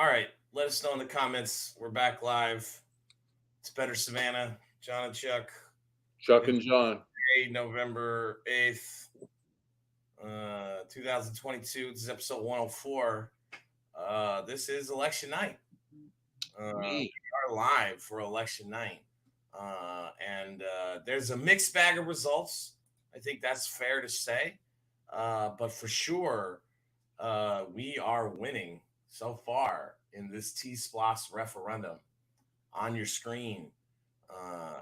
All right. Let us know in the comments. We're back live. It's Better Savannah, John and Chuck. Chuck It's and John. November 8th, 2022. This is episode 104. This is election night. We Me. are live for election night. And there's a mixed bag of results. I think that's fair to say. But for sure, we are winning so far in this TSPLOST referendum. On your screen,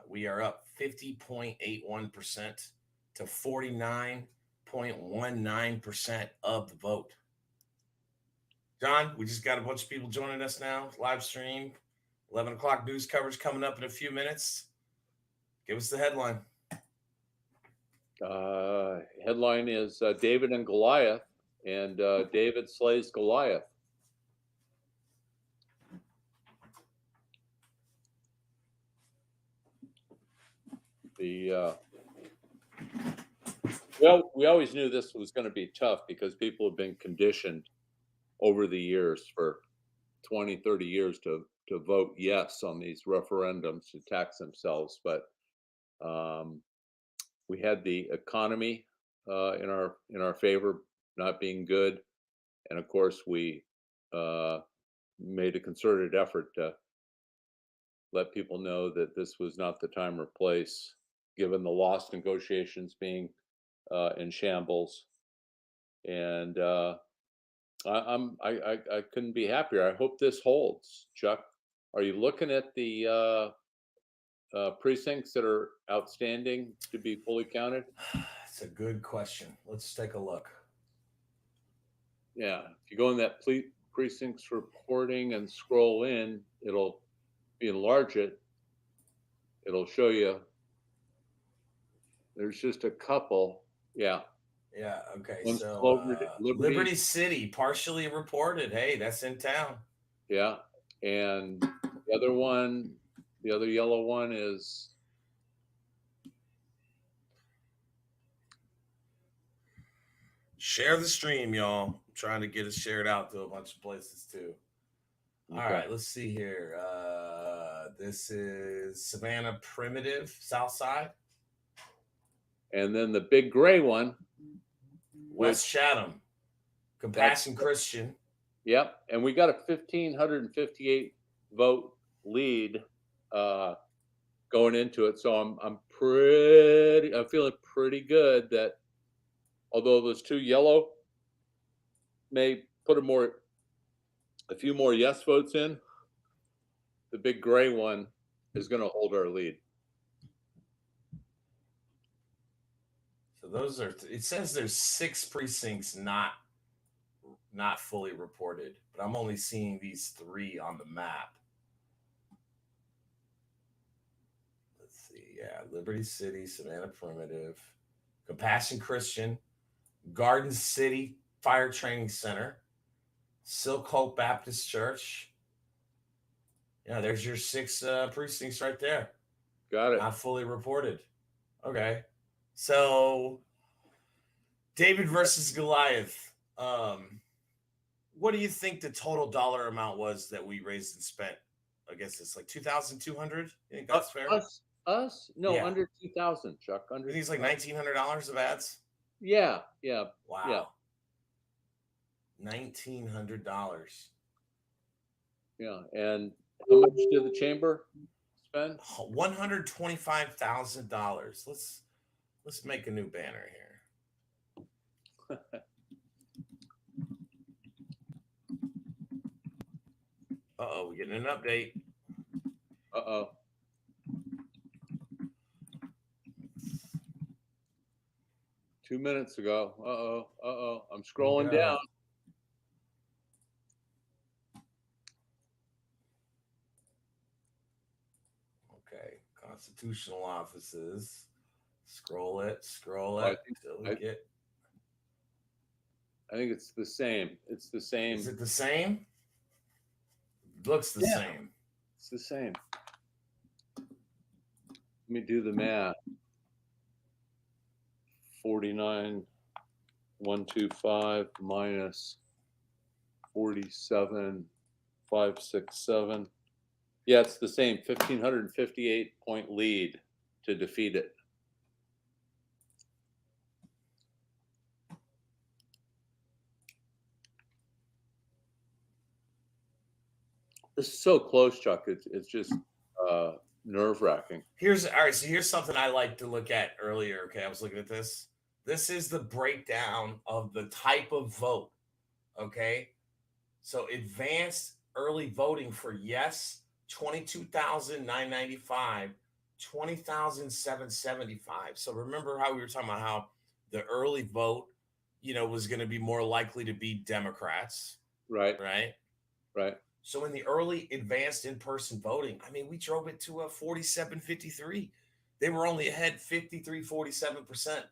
we are up 50.81% to 49.19% of the vote. John, we just got a bunch of people joining us now. Live stream, 11 o'clock news coverage coming up in a few minutes. Give us the headline. Headline is David and Goliath, and David slays Goliath. Well, we always knew this was going to be tough because people have been conditioned over the years for 20, 30 years to vote yes on these referendums to tax themselves. But we had the economy in our favor not being good, and of course we made a concerted effort to let people know that this was not the time or place, given the lost negotiations being in shambles. And I couldn't be happier. I hope this holds. Chuck, are you looking at the precincts that are outstanding to be fully counted? It's a good question. Let's take a look. Yeah, if you go in that precincts reporting and scroll in, it'll enlarge it. It'll show you. There's just a couple. Yeah. Yeah. Okay. One's So Liberty. City partially reported. Hey, that's in town. Yeah, and the other one, the other yellow one is Share the stream, y'all. I'm trying to get it shared out to a bunch of places too. All okay. right, let's see here. This is Savannah Primitive, South Side. And then the big gray one, West Chatham, Compassion Christian. Yep, and we got a 1,558 vote lead going into it. So I'm feeling pretty good that although those two yellow may put a few more yes votes in, the big gray one is going to hold our lead. So those are. It says there's 6 precincts not fully reported, but I'm only seeing these 3 on the map. Let's see. Yeah, Liberty City, Savannah Primitive, Compassion Christian, Garden City Fire Training Center, Silk Hope Baptist Church. Yeah, there's your 6 precincts right there. Got it. Not fully reported. Okay. So David versus Goliath. What do you think the total dollar amount was that we raised and spent? I guess it's like 2,200. You think that's fair? Us? No, yeah. Under 2,000, Chuck. I think it's like $1,900 of ads. Yeah. Wow. Yeah. $1,900. Yeah, and how much did the chamber spend? $125,000. Let's make a new banner here. We're getting an update. 2 minutes ago. I'm scrolling down. Okay, constitutional offices. Scroll it. I think it's the same. It's the same. Is it the same? Looks the same. It's the same. Let me do the math. 49,125 minus 47 5, 6, 7. Yeah, it's the same 1,558 point lead to defeat it. This is so close, Chuck. It's just nerve wracking. All right. So here's something I like to look at earlier. Okay, I was looking at this. This is the breakdown of the type of vote. Okay, so advanced early voting for yes, 22,995, 20,775. So remember how we were talking about how the early vote, was going to be more likely to be Democrats, Right, right? right. So in the early advanced in-person voting, I mean, we drove it to a 47-53. They were only ahead 47%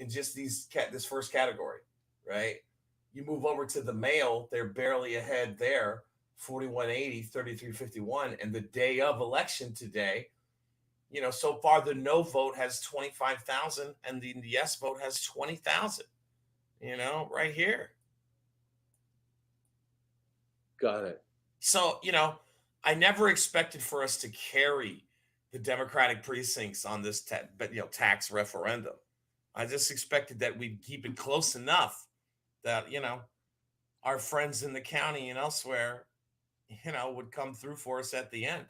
in just this first category, right? You move over to the mail, they're barely ahead there, 4180, 3351. And the day of election today, so far the no vote has 25,000 and the yes vote has 20,000, right here. Got it. So, I never expected for us to carry the Democratic precincts on this tax referendum. I just expected that we'd keep it close enough that, our friends in the county and elsewhere, would come through for us at the end.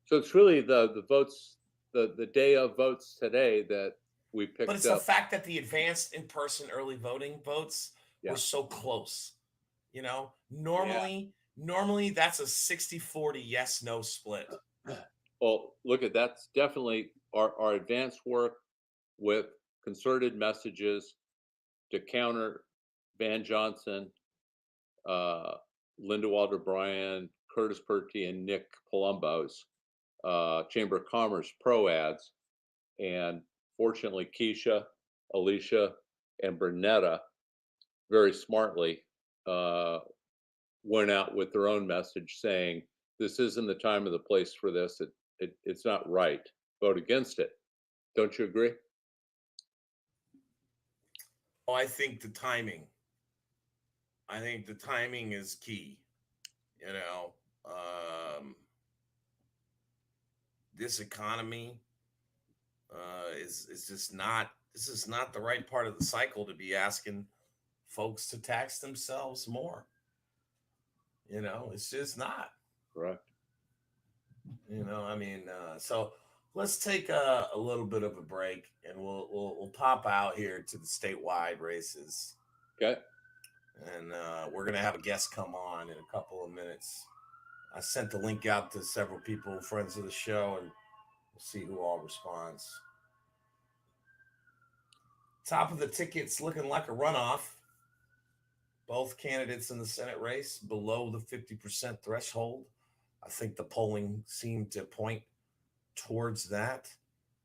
So it's really the votes, the day of votes today that we picked up. But it's the fact that the advanced in-person early voting votes were Yeah. so close. Normally that's a 60-40 yes no split. Well, look at that's definitely our advanced work with concerted messages to counter Van Johnson, Linda Walter Bryan, Curtis Purty, and Nick Palumbo's Chamber of Commerce pro ads. And fortunately, Keisha, Alicia, and Bernetta very smartly went out with their own message saying, this isn't the time or the place for this. It's not right. Vote against it. Don't you agree? Oh, I think the timing is key. This economy is just not. This is not the right part of the cycle to be asking folks to tax themselves more. It's just not. Correct. So let's take a little bit of a break, and we'll pop out here to the statewide races. Okay. And we're gonna have a guest come on in a couple of minutes. I sent the link out to several people, friends of the show, and we'll see who all responds. Top of the ticket's looking like a runoff. Both candidates in the Senate race below the 50% threshold. I think the polling seemed to point towards that.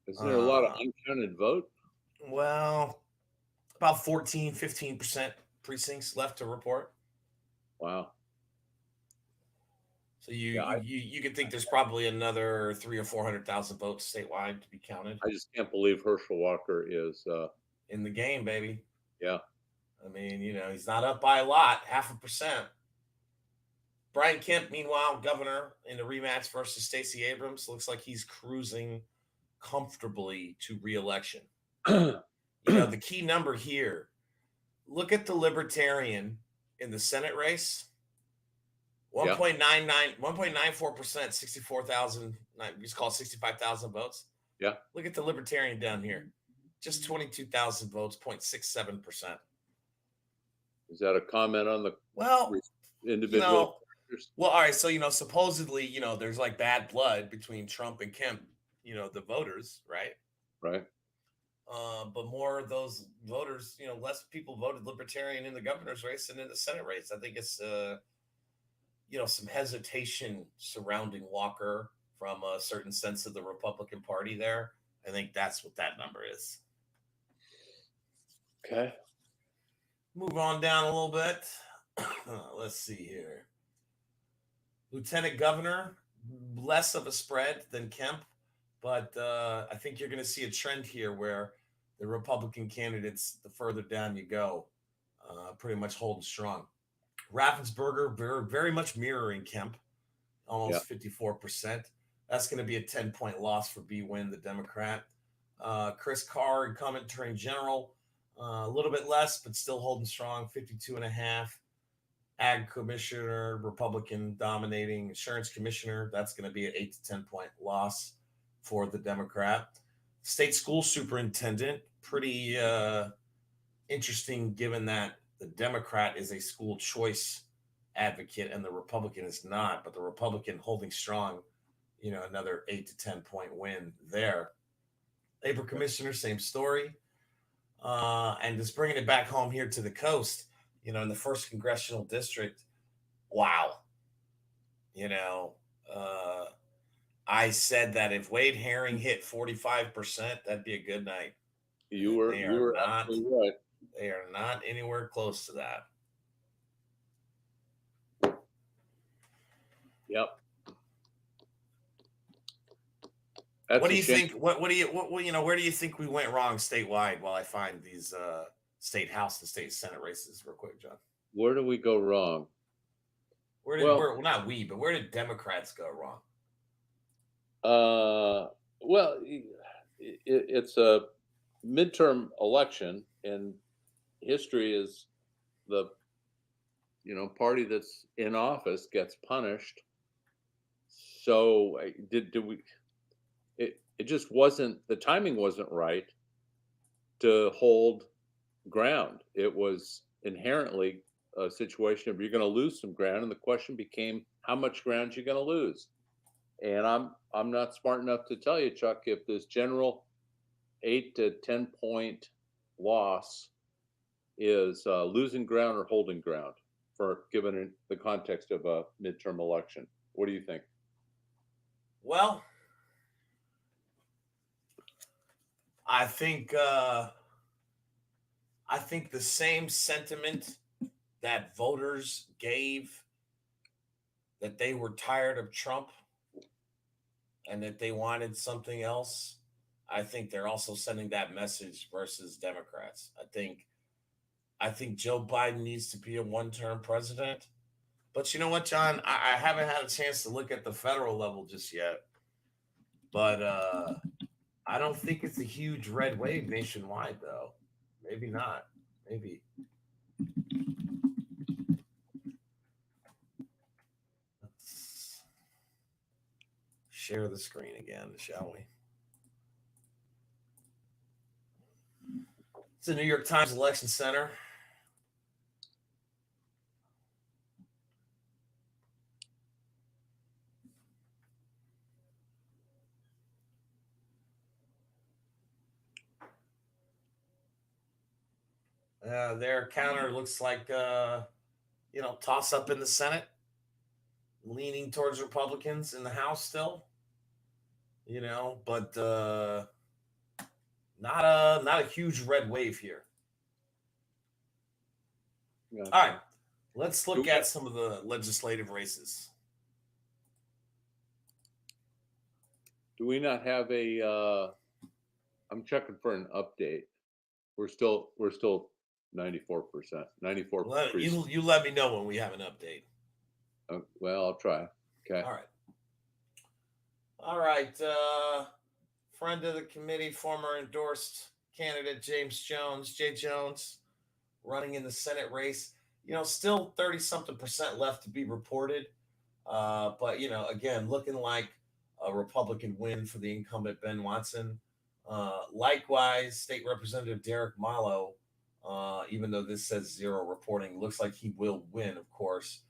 Isn't there a lot of uncounted vote? Well, about 14-15% precincts left to report. Wow. So you could think there's probably another 300,000 or 400,000 votes statewide to be counted. I just can't believe Herschel Walker is in the game, baby. Yeah. I mean, he's not up by a lot, 0.5%. Brian Kemp, meanwhile, governor in the rematch versus Stacey Abrams, looks like he's cruising comfortably to re-election. The key number here, look at the Libertarian in the Senate race. 1.94%, 64,000, just call it 65,000 votes. Yeah. Look at the Libertarian down here. Just 22,000 votes, 0.67%. Is that a comment on the individual? Well, all right. So, supposedly, there's like bad blood between Trump and Kemp, the voters, right? Right. But more of those voters, less people voted Libertarian in the governor's race than in the Senate race. I think it's, some hesitation surrounding Walker from a certain sense of the Republican Party there. I think that's what that number is. Okay. Move on down a little bit. Let's see here. Lieutenant governor, less of a spread than Kemp, but I think you're going to see a trend here where the Republican candidates, the further down you go, pretty much holding strong. Raffensperger very much mirroring Kemp, Yeah. almost 54%. That's going to be a 10-point loss for B. Win, the Democrat. Chris Carr, incumbent attorney general, a little bit less, but still holding strong, 52.5. Ag commissioner, Republican dominating. Insurance commissioner, that's going to be an 8 to 10-point loss for the Democrat. State school superintendent, pretty interesting given that the Democrat is a school choice advocate and the Republican is not, but the Republican holding strong, another 8 to 10-point win there. Labor commissioner, same story. And just bringing it back home here to the coast, in the 1st congressional district, wow. I said that if Wade Herring hit 45%, that'd be a good night. You were absolutely right. They are not anywhere close to that. Yep. What do you think? What do you where do you think we went wrong statewide? While I find these state house and state senate races real quick, John. Where do we go wrong? Not we, but where did Democrats go wrong? Well, it's a midterm election, and history is the party that's in office gets punished. So did we? It just wasn't, the timing wasn't right to hold ground. It was inherently a situation of you're going to lose some ground, and the question became how much ground you're going to lose. And I'm not smart enough to tell you, Chuck, if this general 8 to 10 point loss is losing ground or holding ground for given the context of a midterm election. What do you think? Well, I think the same sentiment that voters gave that they were tired of Trump and that they wanted something else. I think they're also sending that message versus Democrats. I think Joe Biden needs to be a one-term president. But you know what, John? I haven't had a chance to look at the federal level just yet. But I don't think it's a huge red wave nationwide, though. Maybe not. Maybe. Let's share the screen again, shall we? It's the New York Times Election Center. Their counter looks like, toss up in the Senate, leaning towards Republicans in the House still, but not a huge red wave here. Yeah. All right, let's look at some of the legislative races. Do we not have a? I'm checking for an update. We're still 94%. 94%. You let me know when we have an update. Well, I'll try. Okay. All right. Friend of the committee, former endorsed candidate Jay Jones, running in the Senate race. Still 30-something% left to be reported. But again, looking like a Republican win for the incumbent Ben Watson. Likewise, State Representative Derek Mallow, even though this says 0 reporting, looks like he will win, of course.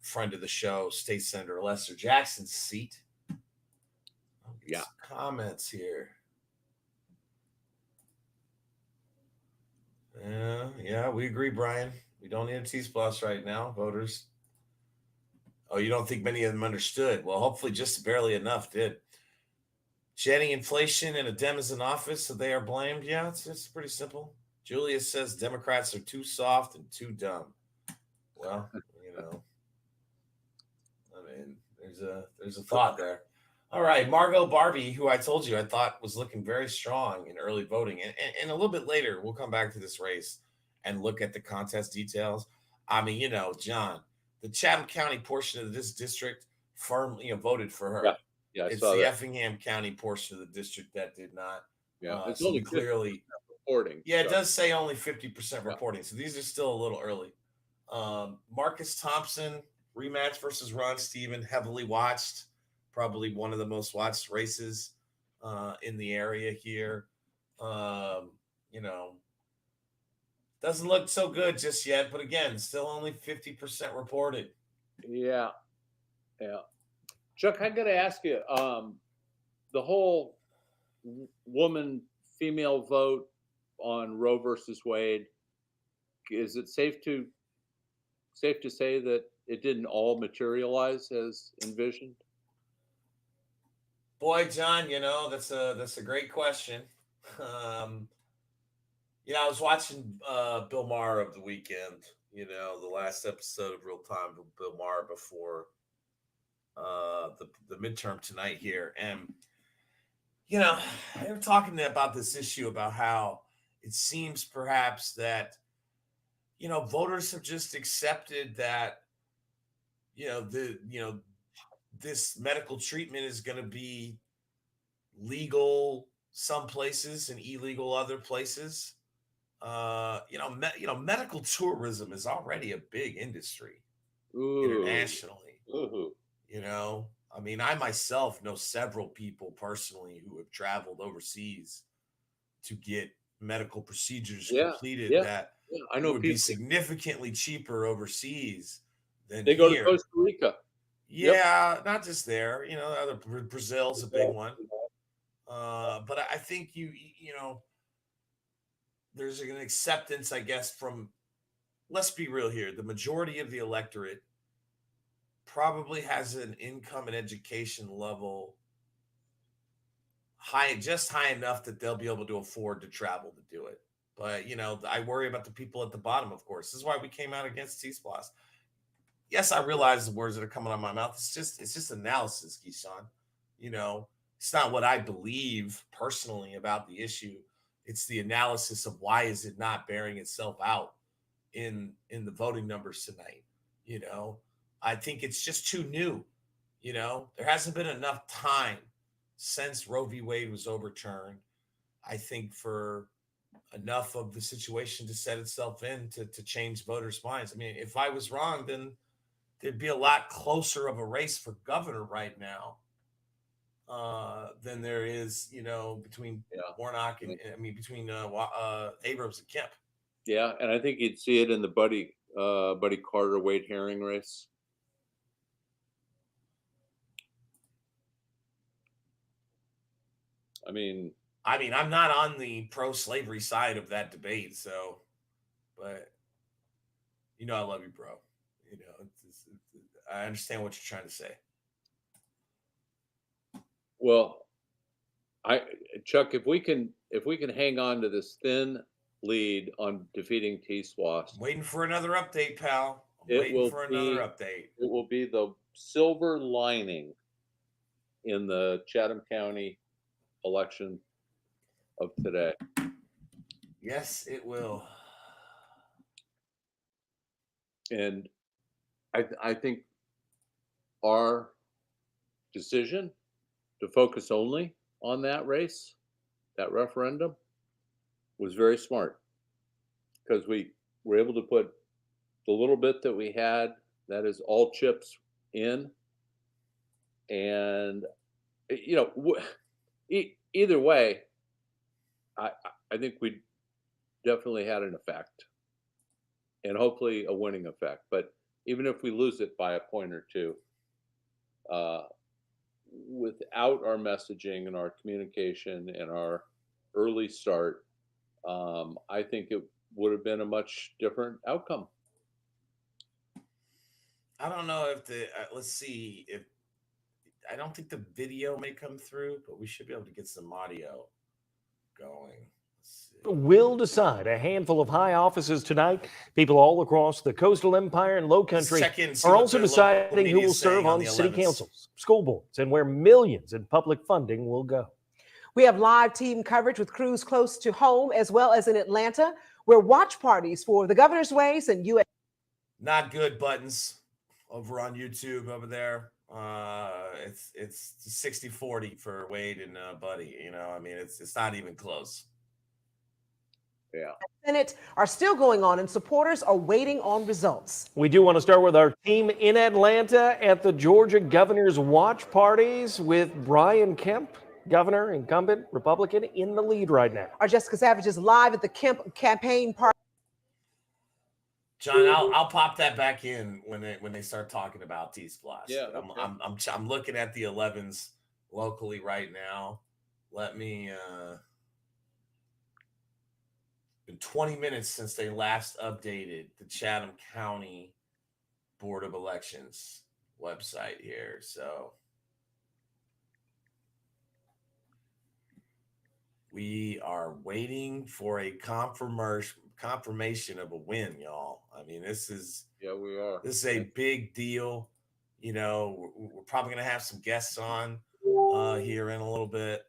Friend of the show, State Senator Lester Jackson's seat. Yeah. Comments here. Yeah, we agree, Brian. We don't need a TSPLOST right now, voters. Oh, you don't think many of them understood? Well, hopefully just barely enough did. Jetting inflation and a Dem is in office, so they are blamed. Yeah, it's pretty simple. Julia says Democrats are too soft and too dumb. Well, there's a thought there. All right, Margot Barbie, who I told you I thought was looking very strong in early voting, and a little bit later we'll come back to this race and look at the contest details. I mean, John, the Chatham County portion of this district firmly voted for her. Yeah, yeah, I It's saw the that. Effingham County portion of the district that did not. Yeah, it's So only we clearly, reporting. yeah, it so, does say only 50% yeah. reporting. So these are still a little early. Marcus Thompson rematch versus Ron Stephen, heavily watched, probably one of the most watched races in the area here. You know, doesn't look so good just yet, but again, still only 50% reported. Yeah, yeah. Chuck, I got to ask you, the whole woman female vote on Roe versus Wade, is it safe to say that it didn't all materialize as envisioned? Boy, John, that's a great question. I was watching Bill Maher of the weekend. The last episode of Real Time with Bill Maher before the midterm tonight here, and they were talking about this issue about how it seems perhaps that voters have just accepted that this medical treatment is going to be legal some places and illegal other places. Medical tourism is already a big industry internationally. Ooh. I mean, I myself know several people personally who have traveled overseas to get medical procedures completed that I know would people. be significantly cheaper overseas than They go here. to Costa Rica. Yeah, not just there. Other Brazil's a big one. But I think there's an acceptance, I guess, from, let's be real here, the majority of the electorate probably has an income and education level just high enough that they'll be able to afford to travel to do it. But I worry about the people at the bottom, of course. This is why we came out against TSPLOST. Yes, I realize the words that are coming out of my mouth. It's just analysis, Keyshawn. It's not what I believe personally about the issue. It's the analysis of why is it not bearing itself out in the voting numbers tonight. I think it's just too new. There hasn't been enough time since Roe v. Wade was overturned, I think, for enough of the situation to set itself in to change voters' minds. I mean, if I was wrong, then there'd be a lot closer of a race for governor right now than there is, between Warnock and between Abrams and Kemp. Yeah, and I think you'd see it in the Buddy Carter Wade Herring race. I mean, I'm not on the pro-slavery side of that debate, but I love you, bro. I understand what you're trying to say. Well, Chuck, if we can hang on to this thin lead on defeating TSPLOST, waiting for another update, pal. It will be the silver lining in the Chatham County election of today. Yes, it will. And I think our decision to focus only on that race, that referendum, was very smart, because we were able to put the little bit that we had, that is all chips in, and either way, I think we definitely had an effect, and hopefully a winning effect. But even if we lose it by a point or two, without our messaging and our communication and our early start, I think it would have been a much different outcome. I don't know if let's see, if I don't think the video may come through, but we should be able to get some audio going. Will decide a handful of high offices tonight. People all across the coastal empire and low country are also deciding who will serve on city councils, school boards, and where millions in public funding will go. We have live team coverage with crews close to home, as well as in Atlanta, where watch parties for the governor's race and U.S. not good buttons over on YouTube over there. It's 60-40 for Wade and Buddy. You know, I mean, it's not even close. Yeah. Senate are still going on, and supporters are waiting on results. We do want to start with our team in Atlanta at the Georgia Governor's Watch Parties with Brian Kemp, governor, incumbent Republican, in the lead right now. Our Jessica Savage is live at the Kemp campaign party. John, I'll pop that back in when they start talking about TSPLOST. Yeah, okay. I'm looking at the 11s locally right now. Let me. Been 20 minutes since they last updated the Chatham County Board of Elections website here. So we are waiting for a confirmation of a win, y'all. I mean, this is we are. This is a big deal. You know, we're probably gonna have some guests on here in a little bit.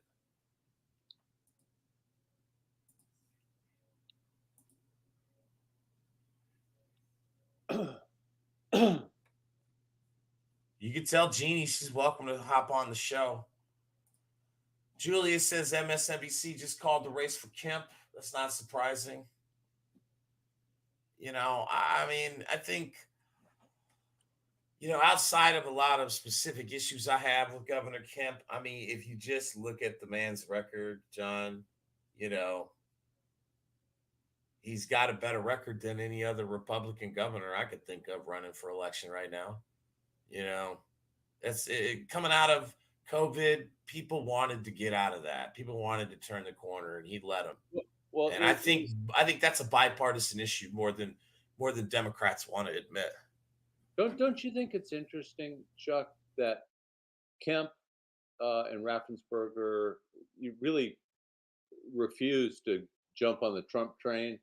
You can tell Jeannie she's welcome to hop on the show. Julia says MSNBC just called the race for Kemp. That's not surprising. You know, I mean, I think, you know, outside of a lot of specific issues I have with Governor Kemp, I mean, if you just look at the man's record, John, you know, he's got a better record than any other Republican governor I could think of running for election right now. You know, that's it, coming out of COVID, people wanted to get out of that. People wanted to turn the corner, and he let them. Well, and I think that's a bipartisan issue more than Democrats want to admit. Don't you think it's interesting, Chuck, that Kemp and Raffensperger, you really refused to jump on the Trump train.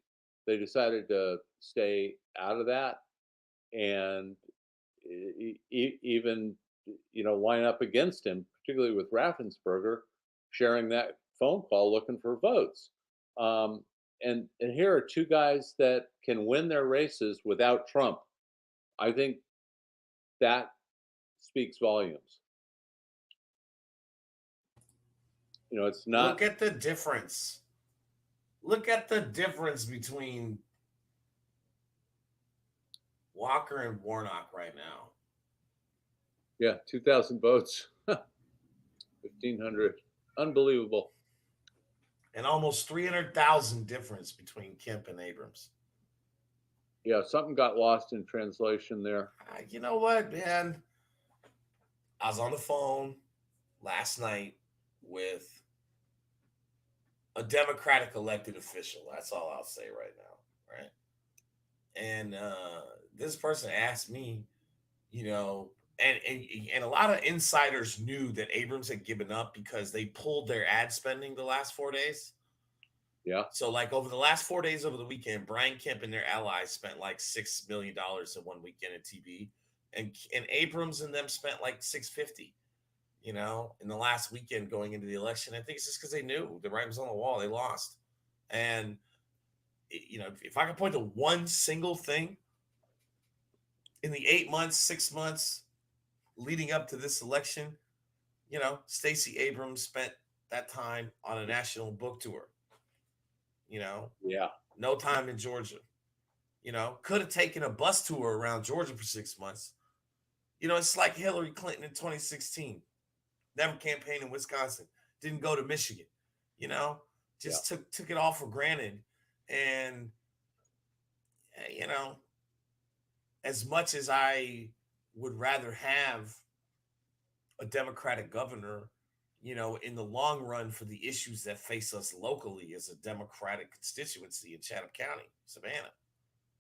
They decided to stay out of that, and even, you know, line up against him, particularly with Raffensperger sharing that phone call looking for votes. And here are two guys that can win their races without Trump. I think that speaks volumes. You know, it's not. Look at the difference. Look at the difference between Walker and Warnock right now. Yeah, 2,000 votes, 1,500, unbelievable. And almost 300,000 difference between Kemp and Abrams. Yeah, something got lost in translation there. You know what, man? I was on the phone last night with a Democratic elected official. That's all I'll say right now, right? And this person asked me, you know, and a lot of insiders knew that Abrams had given up because they pulled their ad spending the last 4 days. Yeah. So like over the last 4 days over the weekend, Brian Kemp and their allies spent like $6 million in one weekend in TV, and Abrams and them spent like $650. You know, in the last weekend going into the election. I think it's just because they knew the writing was on the wall. They lost. And, you know, if I could point to one single thing in the 8 months, 6 months leading up to this election, you know, Stacey Abrams spent that time on a national book tour. You know, yeah, no time in Georgia. You know, could have taken a bus tour around Georgia for 6 months. You know, it's like Hillary Clinton in 2016. Never campaigned in Wisconsin, didn't go to Michigan, you know, just took it all for granted. And, you know, as much as I would rather have a Democratic governor, you know, in the long run for the issues that face us locally as a Democratic constituency in Chatham County, Savannah,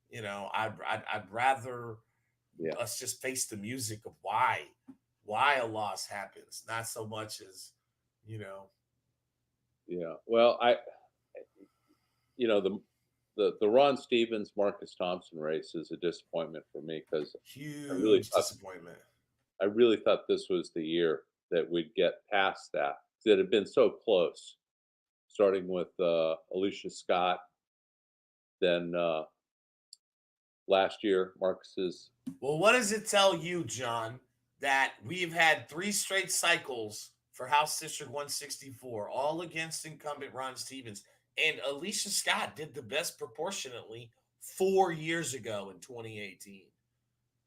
you know, I'd rather us just face the music of why a loss happens, not so much as, you know. Yeah. Well, you know, the Ron Stevens, Marcus Thompson race is a disappointment for me because huge disappointment. I really thought this was the year that we'd get past that. It had been so close, starting with Alicia Scott, then last year, Marcus's. Well, what does it tell you, John, that we've had 3 straight cycles for House District 164, all against incumbent Ron Stevens, and Alicia Scott did the best proportionately 4 years ago in 2018.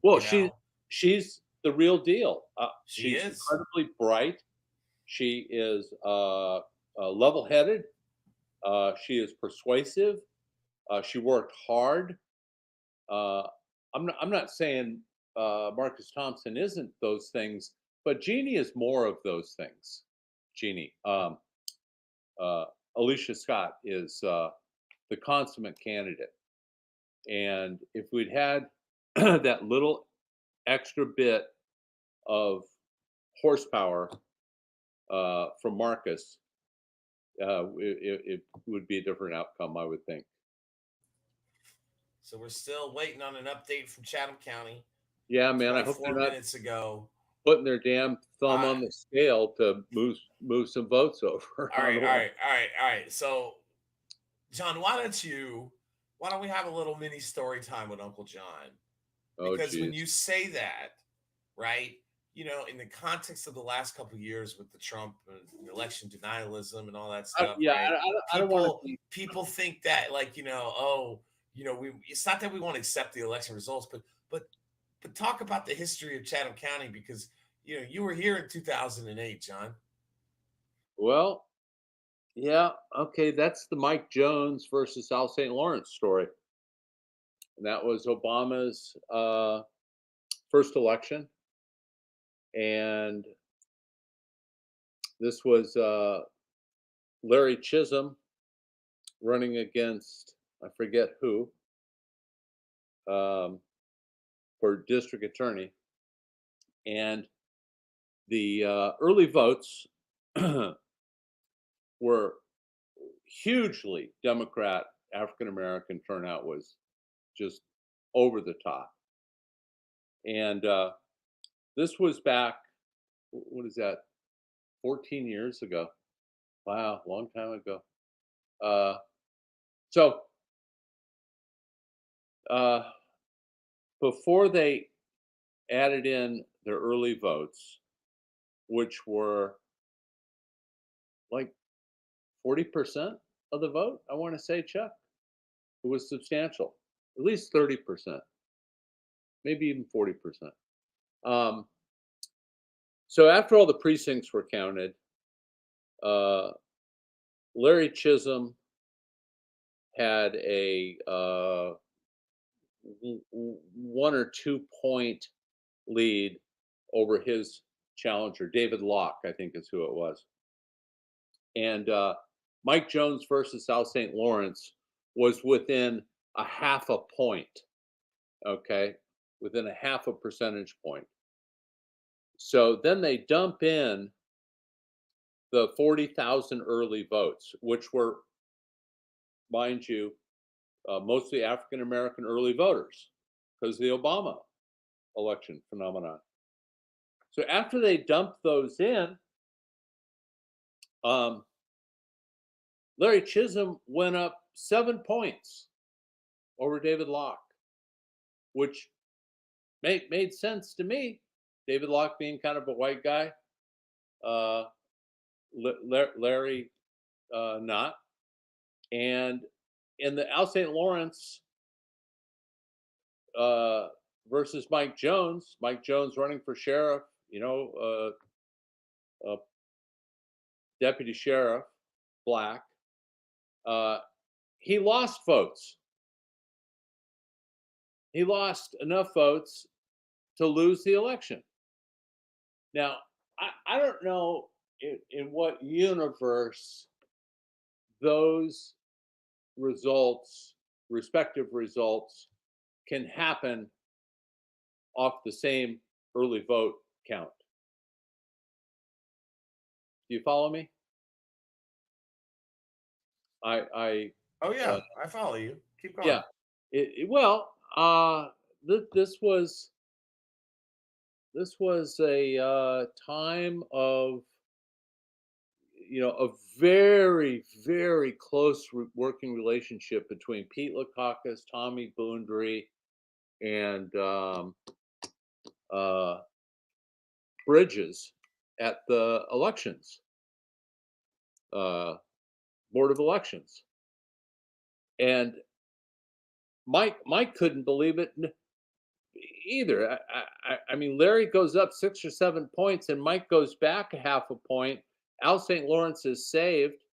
Well, You know? she's the real deal. She She's is. incredibly bright. She is level-headed. She is persuasive. She worked hard. I'm not saying Marcus Thompson isn't those things, but Jeannie is more of those things. Jeannie, Alicia Scott is the consummate candidate, and if we'd had that little extra bit of horsepower from Marcus, it would be a different outcome, I would think. So we're still waiting on an update from Chatham County. Yeah, man. I hope 4 they're not minutes ago. putting their damn thumb on the scale to move some votes over. All right. So, John, why don't we have a little mini story time with Uncle John? Because when you say that, right, in the context of the last couple of years with the Trump election denialism and all that stuff, right? I don't want to. People think that, it's not that we won't accept the election results, but talk about the history of Chatham County, because you were here in 2008, John. Well, yeah, okay, that's the Mike Jones versus South St. Lawrence story, and that was Obama's first election, and this was Larry Chisholm running against, I forget who, for district attorney, and the early votes were hugely Democrat. African American turnout was just over the top, and this was back, what is that, 14 years ago? Wow, long time ago. So before they added in their early votes, which were like 40% of the vote, I want to say, Chuck. It was substantial, at least 30%, maybe even 40%. So after all the precincts were counted, Larry Chisholm had a 1 or 2 point lead over his challenger, David Locke, I think is who it was. And Mike Jones versus South St. Lawrence was within a half a point, okay, within a half a percentage point. So then they dump in the 40,000 early votes, which were, mind you, mostly African American early voters because of the Obama election phenomenon. So after they dumped those in, Larry Chisholm went up 7 points over David Locke, which made sense to me. David Locke being kind of a white guy, Larry not. And in the Al St. Lawrence versus Mike Jones running for sheriff, deputy sheriff, black, he lost votes. He lost enough votes to lose the election. Now, I don't know in what universe those results, respective results, can happen off the same early vote count. Do you follow me? I Oh yeah, I follow you. Keep going. Yeah. This was a time of a very, very close working relationship between Pete Lukakis, Tommy Boundary, and bridges at the elections, board of elections. And Mike couldn't believe it either. I mean, Larry goes up 6 or 7 points, and Mike goes back a half a point. Al St. Lawrence is saved.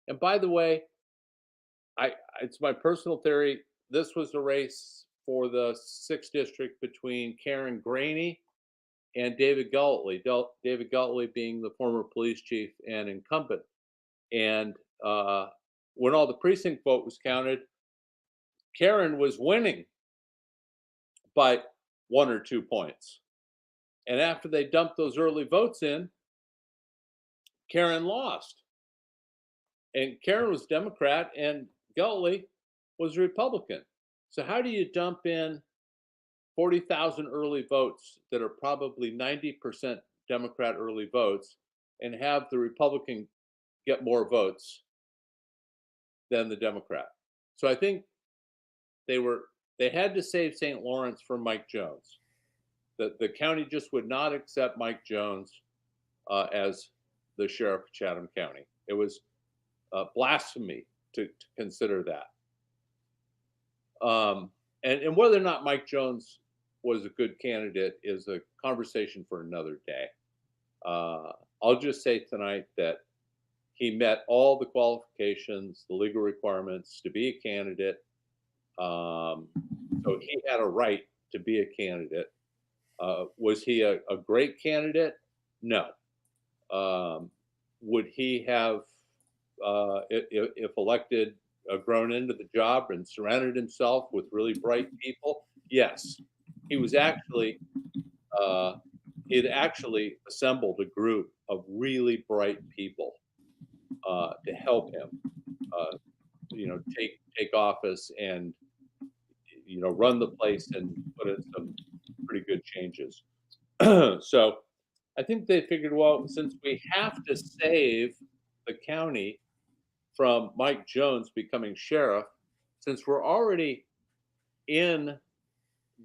And by the way, it's my personal theory. This was a race for the 6th district between Karen Graney and David Galtley. David Galtley being the former police chief and incumbent. And when all the precinct vote was counted, Karen was winning by 1 or 2 points. And after they dumped those early votes in, Karen lost. And Karen was Democrat and Galtley was Republican. So how do you dump in 40,000 early votes that are probably 90% Democrat early votes and have the Republican get more votes than the Democrat? So I think they had to save St. Lawrence from Mike Jones. The county just would not accept Mike Jones as the sheriff of Chatham County. It was blasphemy to consider that. And whether or not Mike Jones was a good candidate is a conversation for another day. I'll just say tonight that he met all the qualifications, the legal requirements to be a candidate. So he had a right to be a candidate. Was he a great candidate? No. Would he have, if elected, grown into the job and surrounded himself with really bright people? Yes. He was actually, he had actually assembled a group of really bright people to help him, take office and, run the place and put in some pretty good changes. So I think they figured, well, since we have to save the county from Mike Jones becoming sheriff, since we're already in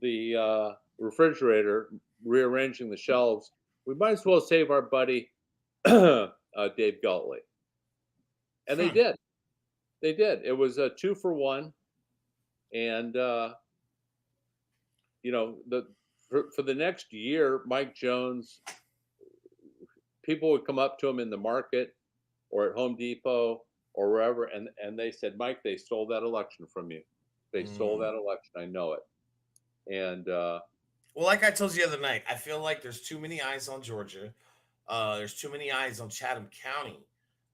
the refrigerator rearranging the shelves, we might as well save our buddy Dave Galtley. And they did. They did. It was a 2-for-1. And for the next year, Mike Jones, people would come up to him in the market or at Home Depot or wherever, and they said, Mike, they stole that election from you. They stole that election. I know it. And well, like I told you the other night, I feel like there's too many eyes on Georgia. There's too many eyes on Chatham County.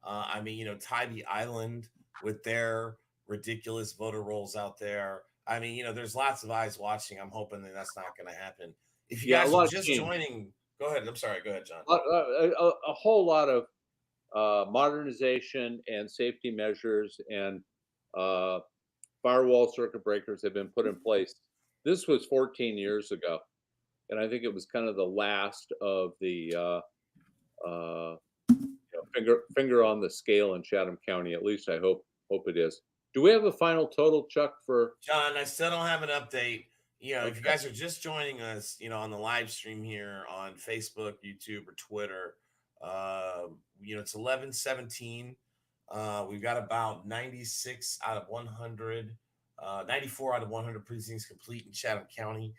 I mean, Tybee Island with their ridiculous voter rolls out there. I mean, there's lots of eyes watching. I'm hoping that that's not going to happen. If you guys are just joining, go ahead. I'm sorry. Go ahead, John. A whole lot of modernization and safety measures and firewall circuit breakers have been put in place. This was 14 years ago, and I think it was kind of the last of the finger on the scale in Chatham County. At least I hope it is. Do we have a final total, Chuck, for John? I still don't have an update. Okay. If you guys are just joining us, on the live stream here on Facebook, YouTube, or Twitter, it's 11:17. We've got about 96 out of 100, 94 out of 100 precincts complete in Chatham County.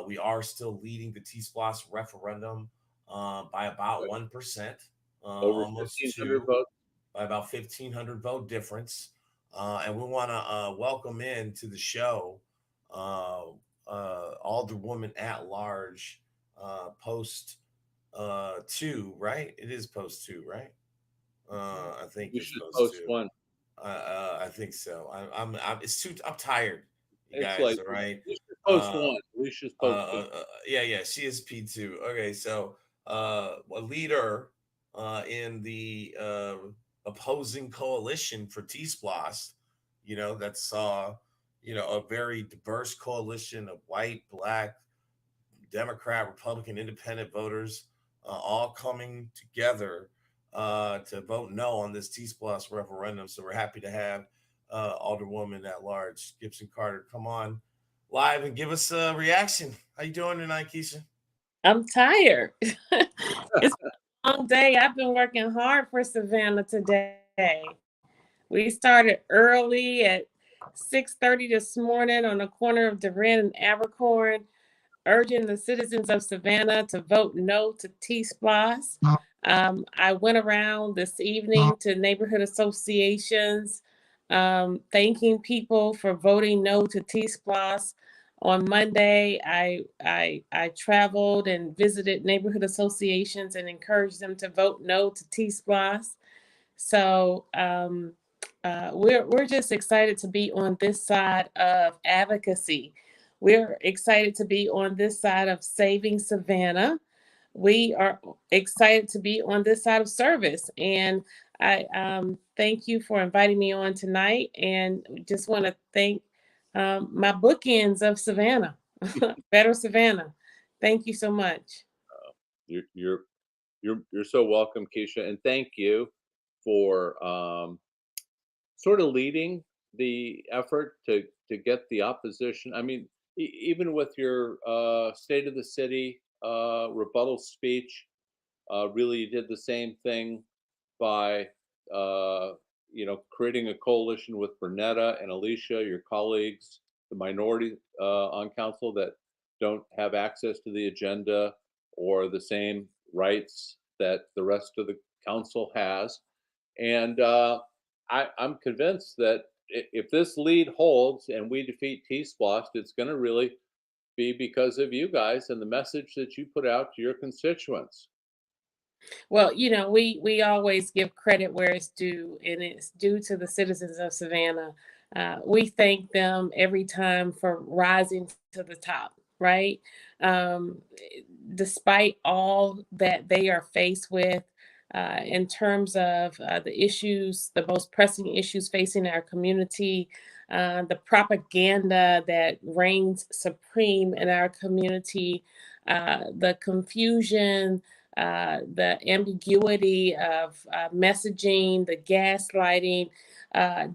We are still leading the TSPLOST referendum by about 1%, almost 2, votes. By about 1,500 vote difference. And we want to welcome into the show Alderwoman at Large, post 2, right? It is post 2, right? I think you it's should post 2. 1. I think so. I'm tired. You it's guys, like, all right? You should post 1. We should post 2. Yeah. She is P2. Okay, so a leader in the opposing coalition for TSPLOST, that saw, a very diverse coalition of white, black, Democrat, Republican, independent voters all coming together to vote no on this TSPLOST referendum. So we're happy to have Alderwoman at Large, Gibson Carter. Come on, live and give us a reaction. How you doing tonight, Keisha? I'm tired. It's a long day. I've been working hard for Savannah today. We started early at 6:30 this morning on the corner of Durant and Abercorn, urging the citizens of Savannah to vote no to TSPLOST. I went around this evening to neighborhood associations, thanking people for voting no to TSPLOST. On Monday, I traveled and visited neighborhood associations and encouraged them to vote no to TSPLOST. So we're just excited to be on this side of advocacy. We're excited to be on this side of saving Savannah. We are excited to be on this side of service. And I thank you for inviting me on tonight. And just want to thank my bookends of Savannah, Better Savannah. Thank you so much. You're so welcome, Keisha, and thank you for sort of leading the effort to get the opposition. I mean, even with your State of the City rebuttal speech, really you did the same thing by creating a coalition with Bernetta and Alicia, your colleagues, the minority on council that don't have access to the agenda or the same rights that the rest of the council has. And I'm convinced that if this lead holds and we defeat TSPLOST, it's going to really be because of you guys and the message that you put out to your constituents. Well, we always give credit where it's due, and it's due to the citizens of Savannah. We thank them every time for rising to the top, right? Despite all that they are faced with in terms of the issues, the most pressing issues facing our community, the propaganda that reigns supreme in our community, the confusion, the ambiguity of messaging, the gaslighting,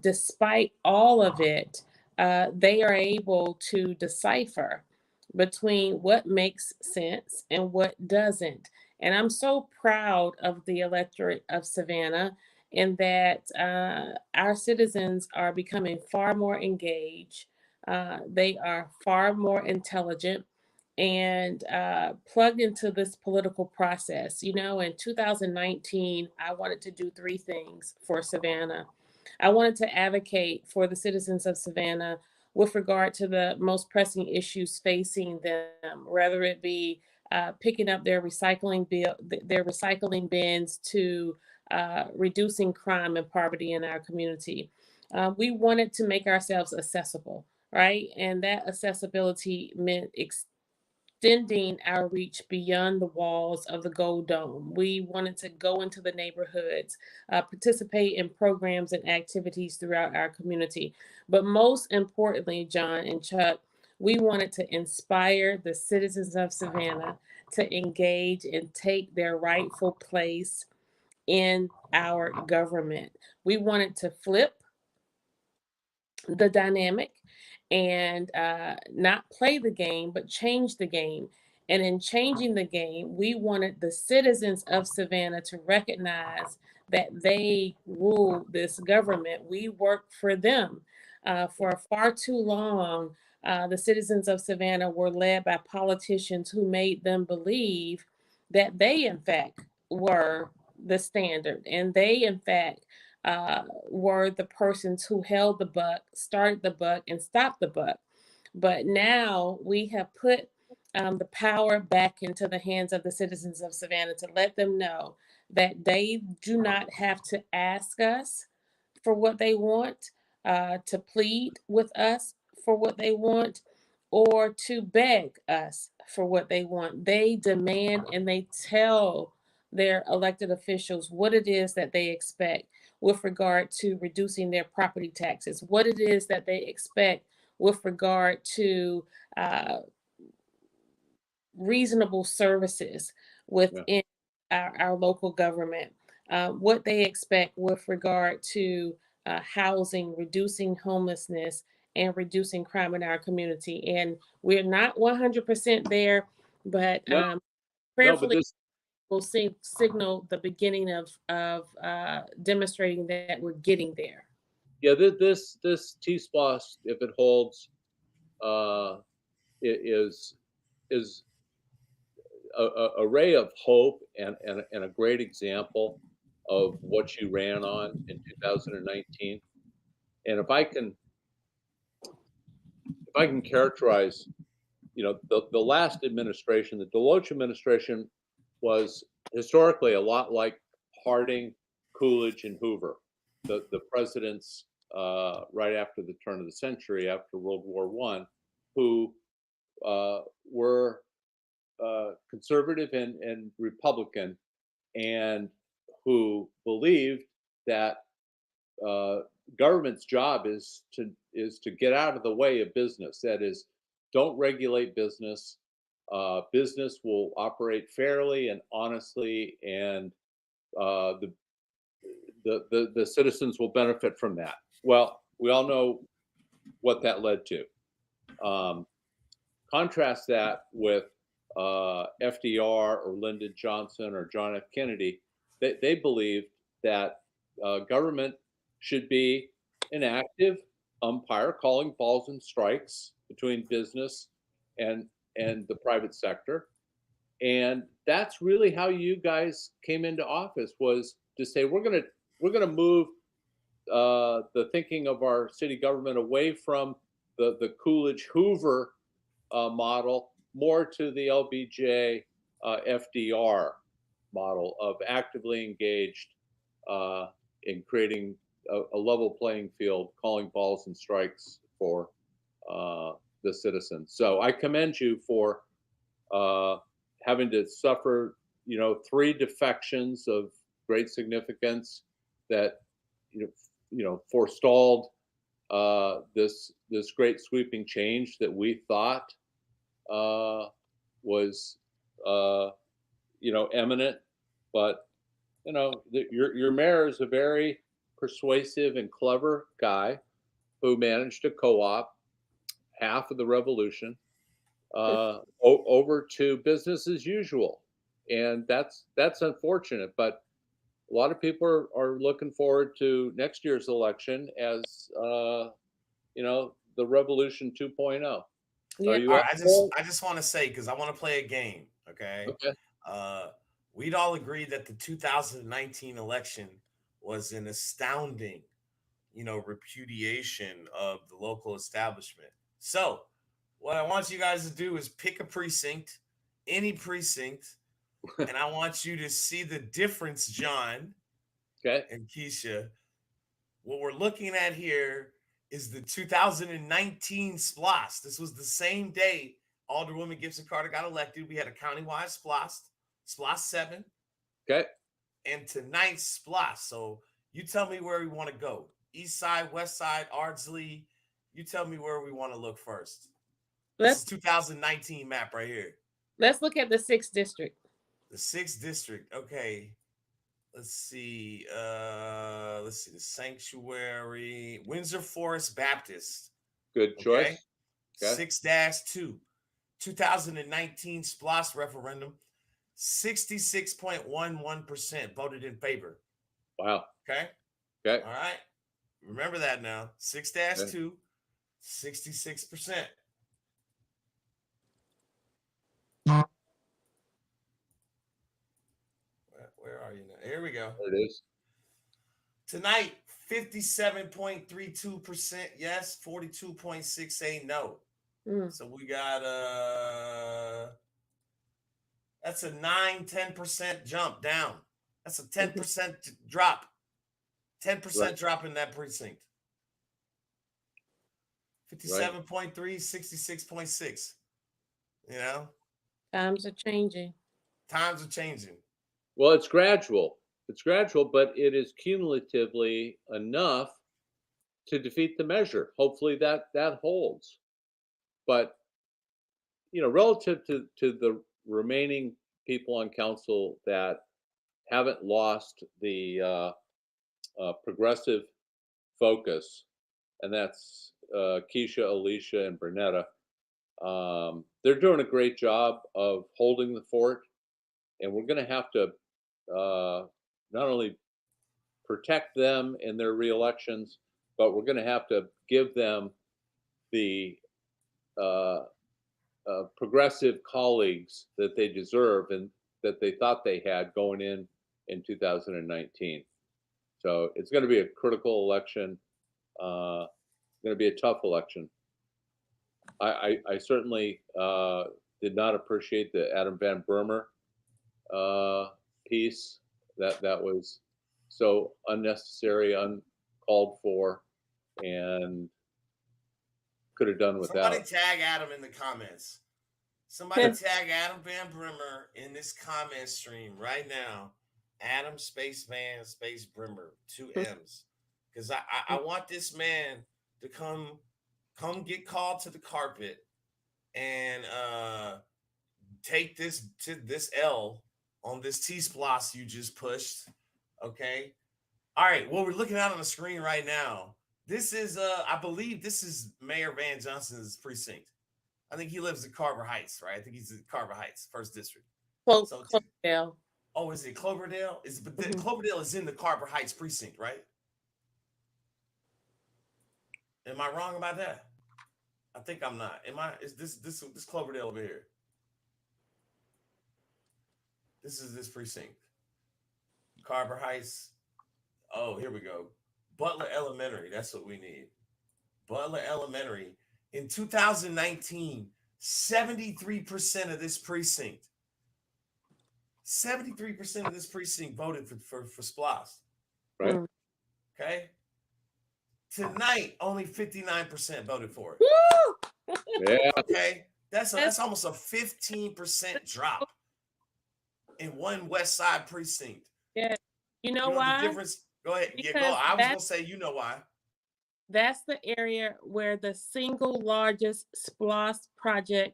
despite all of it, they are able to decipher between what makes sense and what doesn't. And I'm so proud of the electorate of Savannah in that our citizens are becoming far more engaged. They are far more intelligent and plugged into this political process. In 2019, I wanted to do three things for Savannah. I wanted to advocate for the citizens of Savannah with regard to the most pressing issues facing them, whether it be picking up their recycling bins to reducing crime and poverty in our community. We wanted to make ourselves accessible, right? And that accessibility meant extending our reach beyond the walls of the Gold Dome. We wanted to go into the neighborhoods, participate in programs and activities throughout our community. But most importantly, John and Chuck, we wanted to inspire the citizens of Savannah to engage and take their rightful place in our government. We wanted to flip the dynamic and not play the game, but change the game. And in changing the game, we wanted the citizens of Savannah to recognize that they rule this government. We work for them. For far too long, the citizens of Savannah were led by politicians who made them believe that they, in fact, were the standard and they, in fact, were the persons who held the buck, started the buck, and stopped the buck. But now we have put the power back into the hands of the citizens of Savannah to let them know that they do not have to ask us for what they want, to plead with us for what they want, or to beg us for what they want. They demand and they tell their elected officials what it is that they expect with regard to reducing their property taxes, what it is that they expect with regard to reasonable services within our local government, what they expect with regard to housing, reducing homelessness, and reducing crime in our community. And we're not 100% there, but No, no, but prayerfully this, will signal the beginning of demonstrating that we're getting there. yeah, this TSPLOST, if it holds, it is a ray of hope and a great example of what you ran on in 2019. And if I can characterize, the last administration, the Deloach administration, was historically a lot like Harding, Coolidge, and Hoover, the presidents right after the turn of the century, after World War I, who were conservative and Republican, and who believed that government's job is to get out of the way of business. That is, don't regulate business. Business will operate fairly and honestly, and the citizens will benefit from that. Well, we all know what that led to. Contrast that with FDR or Lyndon Johnson or John F. Kennedy. They believed that government should be an active umpire calling balls and strikes between business and the private sector. And that's really how you guys came into office, was to say we're gonna move the thinking of our city government away from the Coolidge Hoover model more to the LBJ FDR model of actively engaged in creating a level playing field, calling balls and strikes for the citizens. So I commend you for having to suffer, 3 defections of great significance that forestalled this great sweeping change that we thought was eminent. But your mayor is a very persuasive and clever guy who managed to co-opt half of the revolution over to business as usual, and that's unfortunate. But a lot of people are looking forward to next year's election as the revolution 2.0. Yeah. Are you All up right, for I just want to say, because I want to play a game. Okay. it? Okay. We'd all agree that the 2019 election was an astounding, repudiation of the local establishment. So, what I want you guys to do is pick a precinct, any precinct, and I want you to see the difference, John Okay. and Keisha. What we're looking at here is the 2019 SPLOST. This was the same day Alderwoman Gibson Carter got elected. We had a countywide SPLOST, SPLOST 7. Okay. And tonight's SPLOST. So you tell me where we want to go. East side, west side, Ardsley. You tell me where we want to look first. This is 2019 map right here. Let's look at the 6th district. The 6th district. Okay. Let's see. The sanctuary. Windsor Forest Baptist. Good choice. Okay. 6-2. 2019 SPLOST referendum. 66.11% voted in favor. Wow. Okay. Okay. All right. Remember that now. 6-2, 66%. Where are you now? Here we go. There it is. Tonight, 57.32% yes, 42.68 no. So we got that's a 9-10% jump down. That's a 10% drop. 10% drop in that precinct. 57.3, 66.6. Times are changing. Times are changing. Well, it's gradual. It's gradual, but it is cumulatively enough to defeat the measure. Hopefully that holds. But relative to the remaining people on council that haven't lost the progressive focus, and that's Keisha, Alicia, and Bernetta. They're doing a great job of holding the fort, and we're going to have to not only protect them in their reelections, but we're going to have to give them the progressive colleagues that they deserve and that they thought they had going in 2019. So it's going to be a critical election. Going to be a tough election. I certainly did not appreciate the Adam Van Burmer piece. That was so unnecessary, uncalled for, and could have done without. Somebody tag Adam in the comments. Somebody tag Adam Van Brimmer in this comment stream right now. Adam Spaceman Space Brimmer, 2 M's. Because I want this man to come get called to the carpet and take this L on this TSPLOST you just pushed. Okay. All right. What we're looking at on the screen right now. This is I believe this is Mayor Van Johnson's precinct. I think he lives in Carver Heights, right? I think he's in Carver Heights, 1st District. Cloverdale. Oh, is it Cloverdale? Cloverdale is in the Carver Heights precinct, right? Am I wrong about that? I think I'm not. Is this Cloverdale over here? This is this precinct. Carver Heights. Oh, here we go. Butler Elementary. That's what we need. Butler Elementary. In 2019, 73% of this precinct, 73% of this precinct voted for SPLOST. Right. Okay. Tonight, only 59% voted for it. Woo! Yeah. Okay. That's almost a 15% drop in one West Side precinct. Yeah. You know why? The difference. Go ahead. Because I was going to say, you know why. That's the area where the single largest SPLOST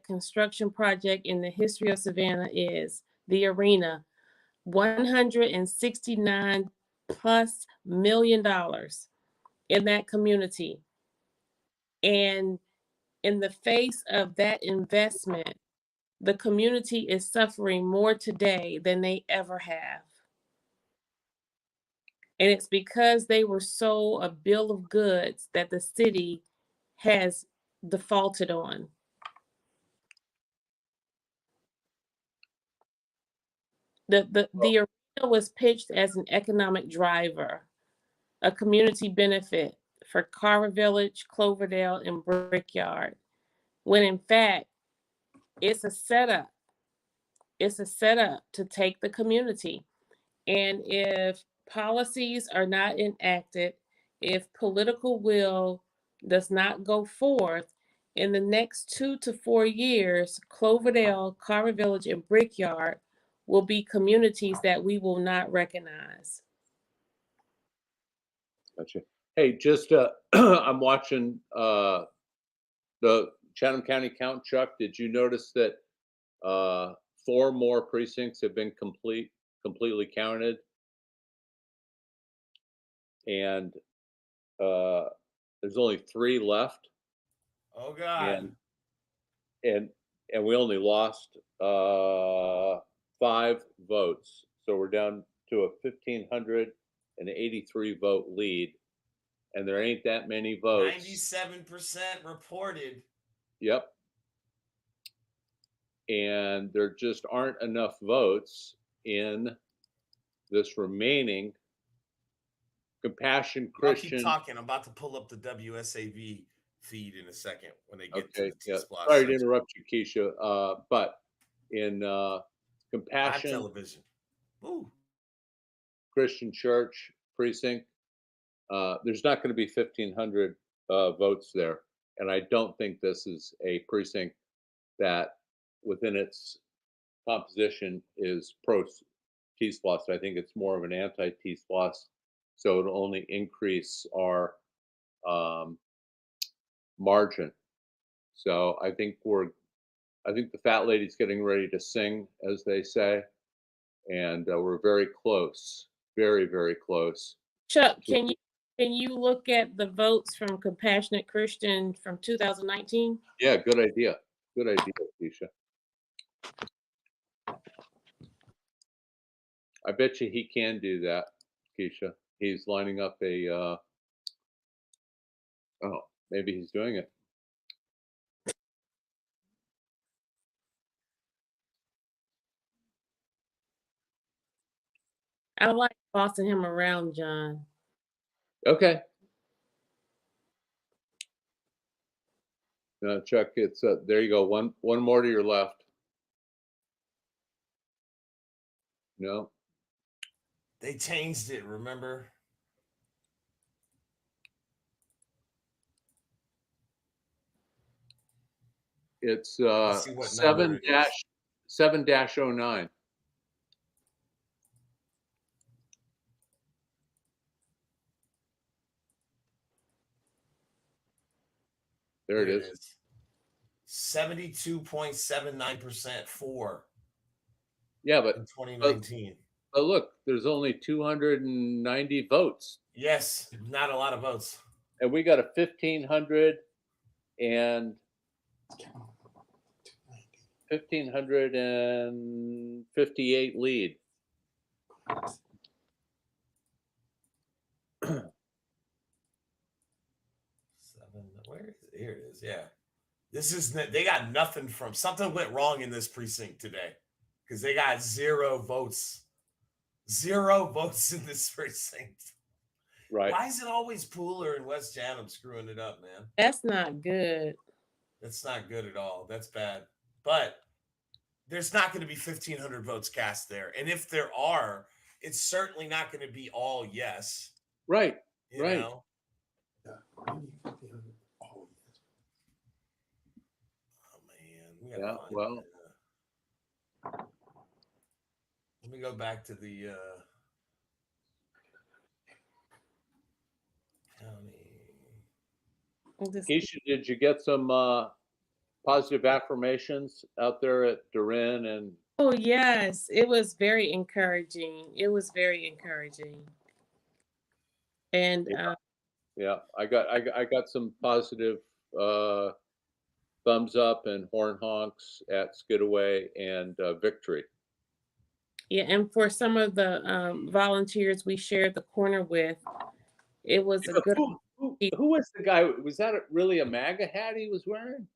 construction project in the history of Savannah is the arena. $169+ million in that community. And in the face of that investment, the community is suffering more today than they ever have. And it's because they were sold a bill of goods that the city has defaulted on. The arena was pitched as an economic driver, a community benefit for Carver Village, Cloverdale, and Brickyard, when in fact, it's a setup. It's a setup to take the community. And if policies are not enacted, if political will does not go forth, in the next 2 to 4 years, Cloverdale, Carver Village, and Brickyard will be communities that we will not recognize. Gotcha. Hey, just I'm watching the Chatham County count, Chuck. Did you notice that 4 more precincts have been completely counted? And there's only 3 left. Oh God. And we only lost 5 votes. So we're down to a 1,583 vote lead. And there ain't that many votes. 97% reported. Yep. And there just aren't enough votes in this remaining Compassion Christian. I'll keep talking. I'm about to pull up the WSAV feed in a second when they get to the TSPLOST. Sorry to interrupt you, Keisha. But in Compassion television. Ooh. Christian Church precinct, there's not going to be 1,500 votes there. And I don't think this is a precinct that within its composition is pro TSPLOST. I think it's more of an anti TSPLOST. So it'll only increase our margin. So I think the fat lady's getting ready to sing, as they say, and we're very close, very, very close. Chuck, can Can you look at the votes from Compassionate Christian from 2019? Yeah, good idea. Good idea, Keisha. I bet you he can do that, Keisha. He's lining up a, oh, maybe he's doing it. I like bossing him around, John. Okay. Chuck, it's there you go. One more to your left. No. They changed it, remember? It's Let's see what number it is. 7-09. There it is. 72.79% for. Yeah, but in 2019. But look, there's only 290 votes. Yes, not a lot of votes. And we got a 1,558 lead. Where is it? Here it is. Yeah. This is, they got nothing from, something went wrong in this precinct today because they got 0 votes. 0 votes in this precinct. Right. Why is it always Pooler and West Janum screwing it up, man? That's not good. That's not good at all. That's bad. But there's not going to be 1,500 votes cast there. And if there are, it's certainly not going to be all yes. Right. You right. know? Yeah, well, let me go back to the county. Keisha, did you get some positive affirmations out there at Durin? And oh yes, it was very encouraging. It was very encouraging. And yeah, I got some positive thumbs up and horn honks at Skidaway and Victory. Yeah, and for some of the volunteers we shared the corner with, it was a good. Who was the guy? Was that really a MAGA hat he was wearing?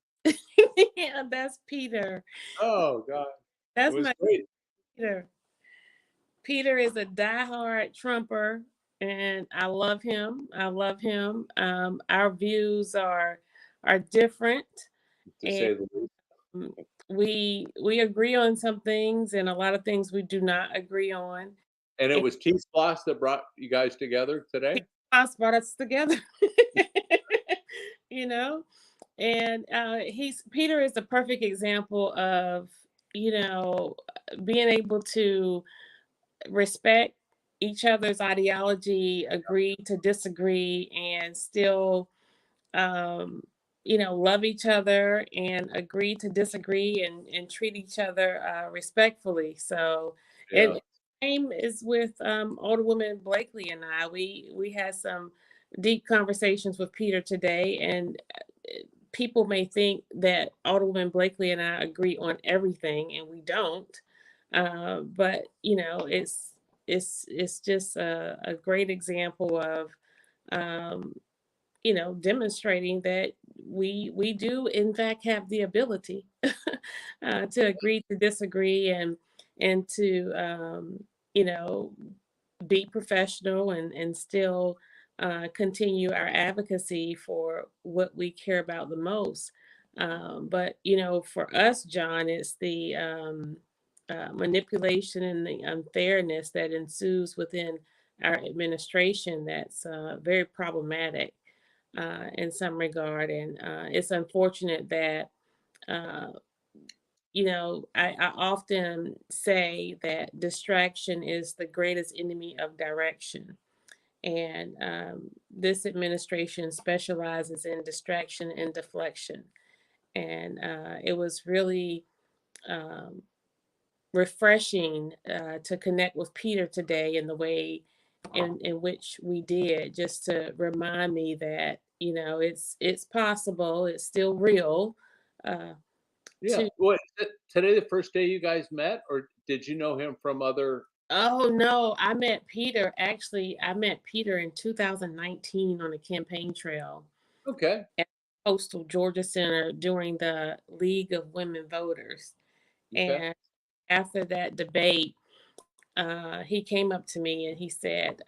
Yeah, that's Peter. Oh God, that's my great. Peter. Peter is a diehard Trumper, and I love him. I love him. Our views are different, to say the least. We agree on some things, and a lot of things we do not agree on. And it was TSPLOST that brought you guys together today? TSPLOST brought us together. You know, and Peter is the perfect example of, you know, being able to respect each other's ideology, agree to disagree, and still you know, love each other and agree to disagree and treat each other respectfully. So Yeah. same is with Alderwoman Blakely and I. We had some deep conversations with Peter today, and people may think that Alderwoman Blakely and I agree on everything, and we don't. But you know, it's just a great example of you know, demonstrating that we do in fact have the ability to agree to disagree and to you know, be professional and still continue our advocacy for what we care about the most. But you know, for us, John, it's the manipulation and the unfairness that ensues within our administration that's very problematic in some regard. And it's unfortunate that, you know, I often say that distraction is the greatest enemy of direction. And this administration specializes in distraction and deflection. And it was really refreshing to connect with Peter today in the way in which we did, just to remind me that, it's possible, it's still real. Yeah. To What, today the first day you guys met, or did you know him from other? Oh no, I met Peter in 2019 on a campaign trail Okay. at Coastal Georgia Center during the League of Women Voters. Okay. And after that debate, he came up to me and he said,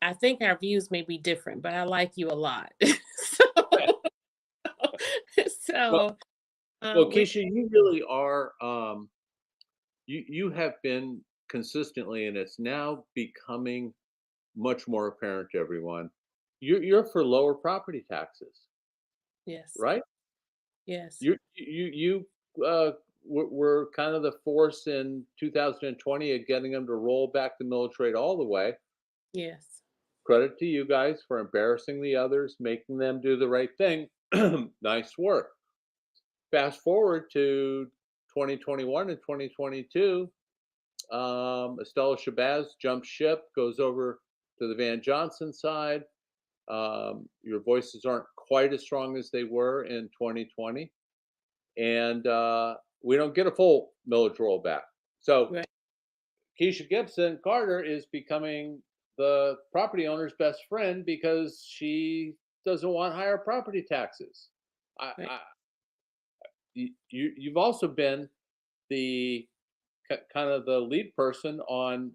I think our views may be different, but I like you a lot. so, Okay. Well, so we, Keisha, you really are. You have been consistently, and it's now becoming much more apparent to everyone. You're for lower property taxes, yes, right? yes, You were kind of the force in 2020 of getting them to roll back the millage rate all the way. yes. Credit to you guys for embarrassing the others, making them do the right thing. Nice work. Fast forward to 2021 and 2022. Estella Shabazz jumps ship, goes over to the Van Johnson side. Your voices aren't quite as strong as they were in 2020. And we don't get a full millage rollback. So Right, Keisha Gibson Carter is becoming the property owner's best friend because she doesn't want higher property taxes. right. I, you've also been the kind of the lead person on,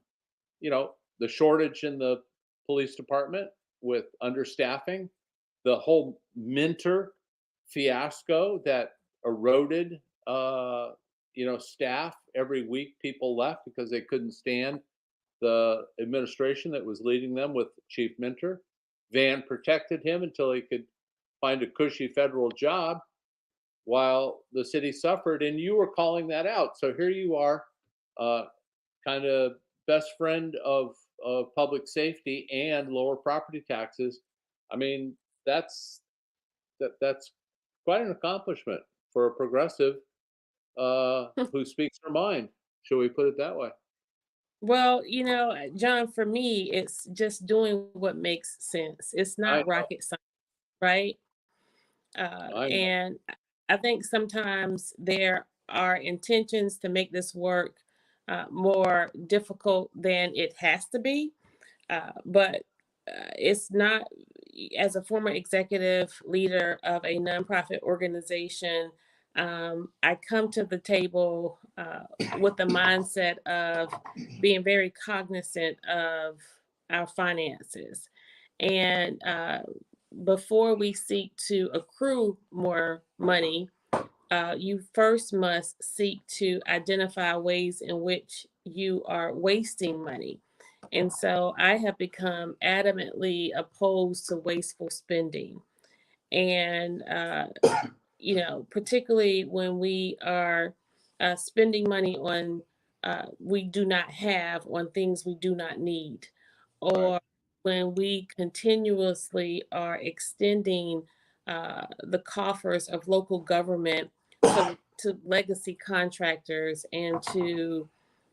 the shortage in the police department with understaffing, the whole Minter fiasco that eroded, staff every week. People left because they couldn't stand the administration that was leading them with Chief Minter. Van protected him until he could find a cushy federal job while the city suffered, and you were calling that out. So here you are, uh, kind of best friend of public safety and lower property taxes. I mean, that's that's quite an accomplishment for a progressive who speaks her mind. Should we put it that way? Well, John, for me, it's just doing what makes sense. It's I not know, rocket science, right? I know. And I think sometimes there are intentions to make this work more difficult than it has to be. But it's not, as a former executive leader of a nonprofit organization, I come to the table with the mindset of being very cognizant of our finances. And before we seek to accrue more money, you first must seek to identify ways in which you are wasting money. And so I have become adamantly opposed to wasteful spending. And, particularly when we are spending money on we do not have, on things we do not need, Right. or when we continuously are extending the coffers of local government to legacy contractors and to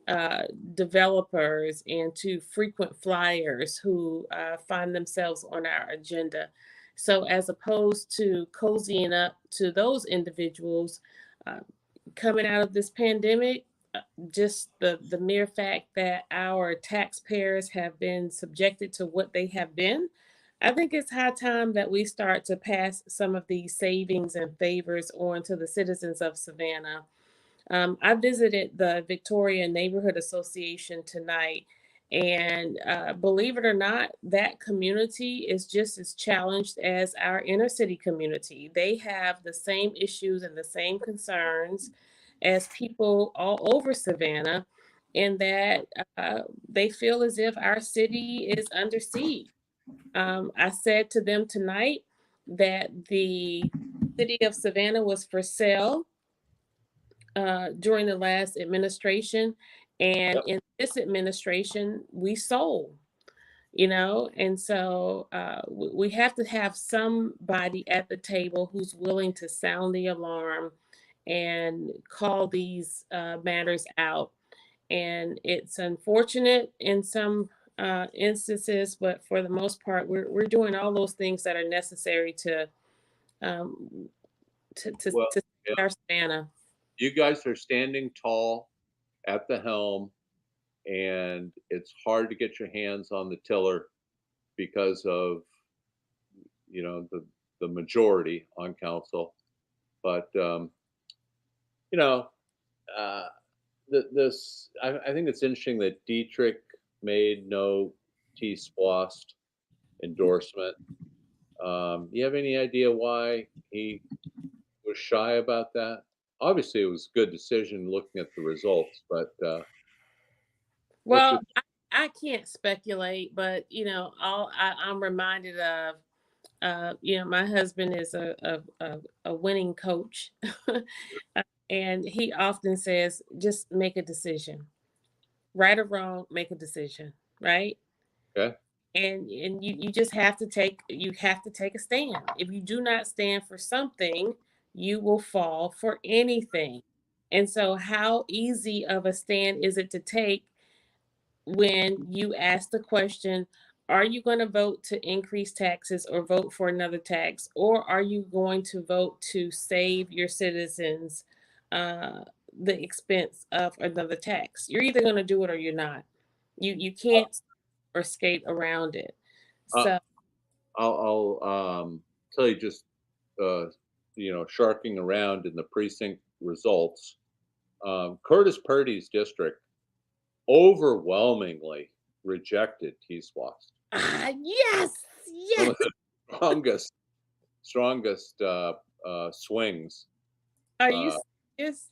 uh, developers and to frequent flyers who find themselves on our agenda. So, as opposed to cozying up to those individuals uh, coming out of this pandemic, just the mere fact that our taxpayers have been subjected to what they have been, I think it's high time that we start to pass some of these savings and favors on to the citizens of Savannah. I visited the Victoria Neighborhood Association tonight, and believe it or not, that community is just as challenged as our inner city community. They have the same issues and the same concerns as people all over Savannah, in that they feel as if our city is under siege. I said to them tonight that the city of Savannah was for sale during the last administration. And Yep. in this administration, we sold, and so we have to have somebody at the table who's willing to sound the alarm and call these matters out. And it's unfortunate in some instances, but for the most part, we're doing all those things that are necessary to um, Well, to yeah, our Savannah. you guys are standing tall at the helm, and it's hard to get your hands on the tiller because of the majority on council. But you know, uh, this I think it's interesting that Dietrich made no TSPLOST endorsement. You have any idea why he was shy about that? Obviously, it was a good decision looking at the results, but what's your Well, I can't speculate, but I'm reminded of my husband is a winning coach, and he often says, just make a decision, right or wrong, make a decision, right? okay? And you just have to take a stand. If you do not stand for something, you will fall for anything. And so, how easy of a stand is it to take when you ask the question, are you going to vote to increase taxes or vote for another tax? Or are you going to vote to save your citizens uh, the expense of another tax? You're either going to do it or you're not. You can't or skate around it. Uh, So I'll tell you just sharking around in the precinct results. Curtis Purdy's district overwhelmingly rejected T-SPLOST. yes, One yes. of the strongest swings. Are you Uh, serious?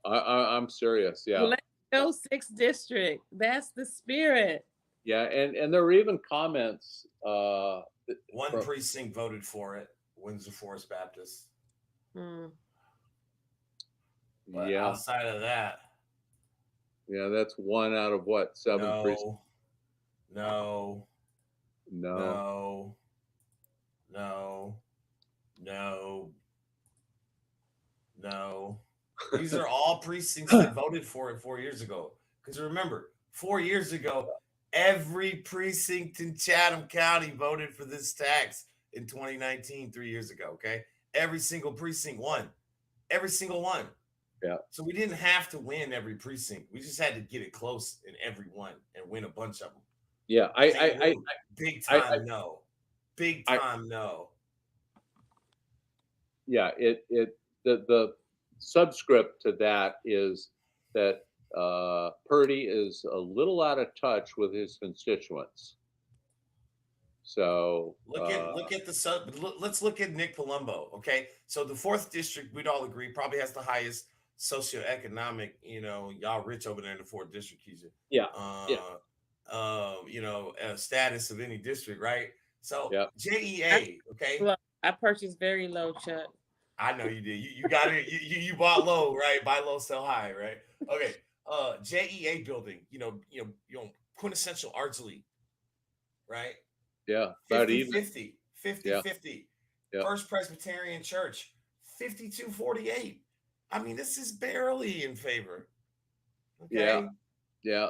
I'm serious. Yeah, Let's go 6th district. That's the spirit. yeah, and there were even comments. One precinct voted for it, Windsor Forest Baptist. Hmm. But Yeah, outside of that, yeah, that's one out of what, 7 precincts? No, No. no. These are all precincts that voted for it 4 years ago. Because remember, 4 years ago, every precinct in Chatham County voted for this tax in 2019, 3 years ago. Okay. Every single precinct won. Every single one. Yeah. So we didn't have to win every precinct. We just had to get it close in every one and win a bunch of them. Yeah, big time no. Big time no. Yeah, the subscript to that is that Purdy is a little out of touch with his constituents. So look at the sub. Let's look at Nick Palumbo. Okay, so the 4th district, we'd all agree, probably has the highest socioeconomic. Y'all rich over there in the 4th district, Keisha. Yeah. Status of any district, right? So yeah. JEA. Okay, I purchased very low, Chuck. I know you did. You got it. You bought low, right? Buy low, sell high, right? Okay. JEA building. Quintessential Ardsley, right? Yeah, about 50-50. 50-50. Yeah. First Presbyterian Church, 52-48. I mean, this is barely in favor. Okay. Yeah.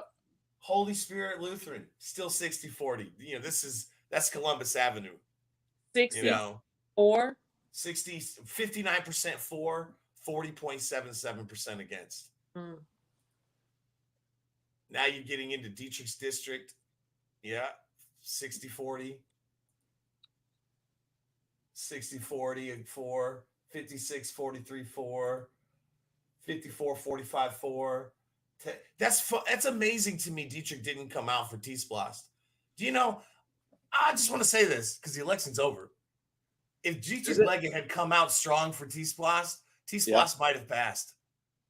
Holy Spirit Lutheran, still 60-40. That's Columbus Avenue. 64? 59% for, 40.77% against. Mm. Now you're getting into Dietrich's district. Yeah. 60-40. 60-40 for, 56-43 for, 54-45 for. That's amazing to me. Dietrich didn't come out for TSPLOST. Do you know? I just want to say this because the election's over. If Dietrich Leggett had come out strong for TSPLOST might have passed.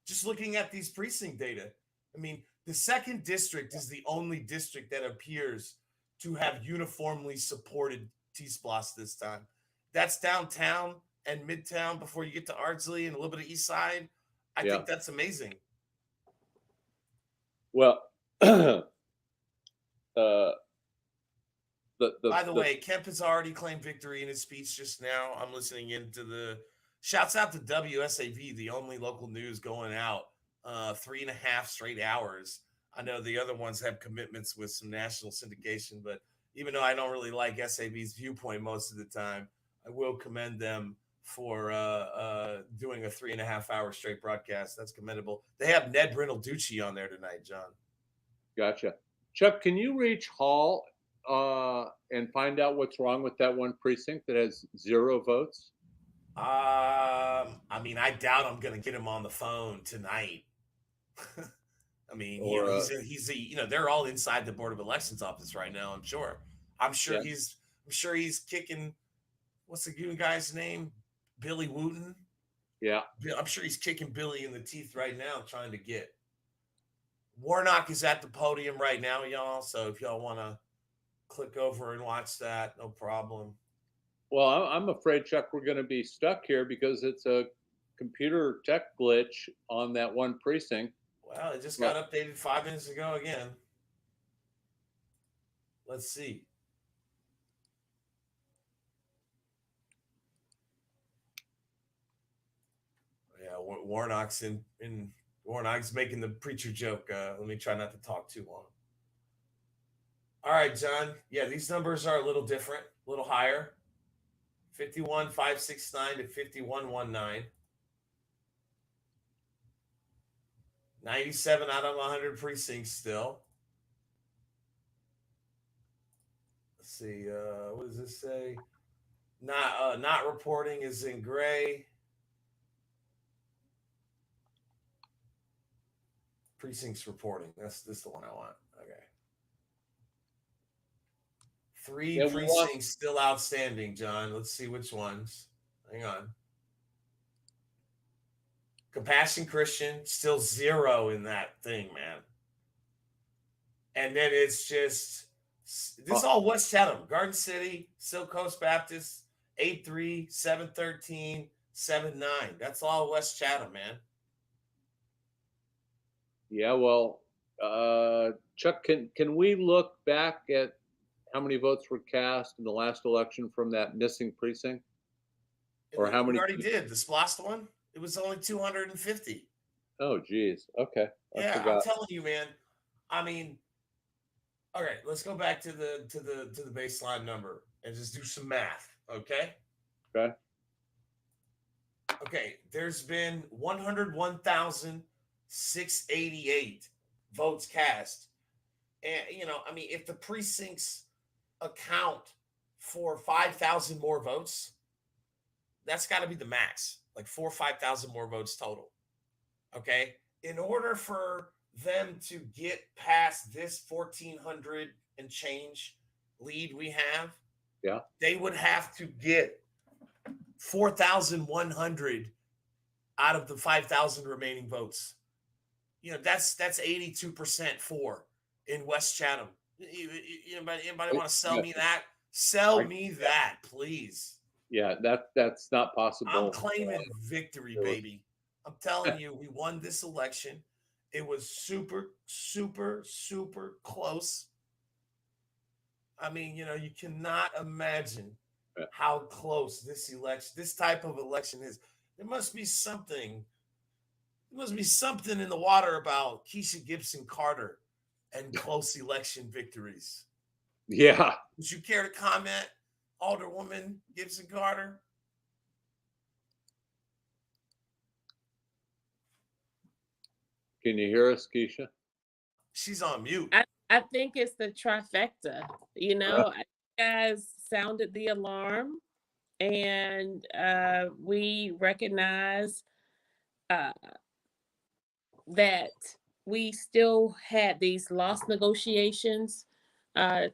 Just looking at these precinct data, I mean, the 2nd district is the only district that appears to have uniformly supported TSPLOST this time. That's downtown and midtown before you get to Ardsley and a little bit of East Side. I think that's amazing. Well, by the way, Kemp has already claimed victory in his speech just now. I'm listening into the shouts out to WSAV, the only local news going out 3.5 straight hours I know the other ones have commitments with some national syndication, but even though I don't really like SAB's viewpoint most of the time, I will commend them for doing a 3.5 hour straight broadcast. That's commendable. They have Ned Brindle-Ducci on there tonight, John. Gotcha. Chuck, can you reach Hall and find out what's wrong with that one precinct that has 0 votes? I mean, I doubt I'm going to get him on the phone tonight. I mean, Or, they're all inside the Board of Elections office right now. I'm sure Yeah. he's kicking. What's the guy's name? Billy Wooten. Yeah. I'm sure he's kicking Billy in the teeth right now, trying to get. Warnock is at the podium right now, y'all. So if y'all want to click over and watch that, no problem. Well, I'm afraid, Chuck, we're going to be stuck here because it's a computer tech glitch on that one precinct. Well, it just got updated 5 minutes ago again. Let's see. Yeah, Warnock's Warnock's making the preacher joke. Let me try not to talk too long. All right, John. Yeah, these numbers are a little different, a little higher. 51,569 to 51,119. 97 out of 100 precincts still. Let's see. What does this say? Not reporting is in gray. Precincts reporting. This is the one I want. Okay. 3 precincts still outstanding, John. Let's see which ones. Hang on. Compassion Christian, still 0 in that thing, man. And then it's just, this is all West Chatham. Garden City, Silk Coast Baptist, 8-3, 7-13, 7-9. That's all West Chatham, man. Yeah, well, Chuck, can we look back at how many votes were cast in the last election from that missing precinct? Or how many? We already did. The SPLOST one? It was only 250. Oh, geez. Okay. Yeah, I'm telling you, man. I mean, all right, let's go back to the baseline number and just do some math, okay? Okay. Okay, there's been 101,688 votes cast. And, I mean, if the precincts account for 5,000 more votes, that's got to be the max, like 4,000 or 5,000 more votes total. Okay. In order for them to get past this 1,400 and change lead we have, yeah, they would have to get 4,100 out of the 5,000 remaining votes. That's 82% for in West Chatham. Anybody want to sell me that? Sell me that, please. Yeah, that's not possible. I'm claiming victory, baby. I'm telling you, we won this election. It was super, super, super close. I mean, you cannot imagine how close this type of election is. There must be something in the water about Keisha Gibson Carter and close election victories. Yeah. Would you care to comment, Alderwoman Gibson Carter? Can you hear us, Keisha? She's on mute. I think it's the trifecta. You guys sounded the alarm, and we recognize that we still had these lost negotiations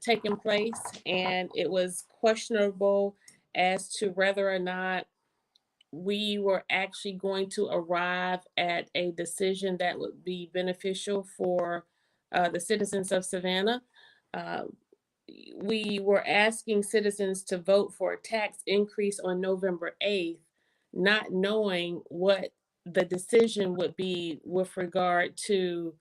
taking place, and it was questionable as to whether or not we were actually going to arrive at a decision that would be beneficial for the citizens of Savannah. We were asking citizens to vote for a tax increase on November 8th, not knowing what the decision would be with regard to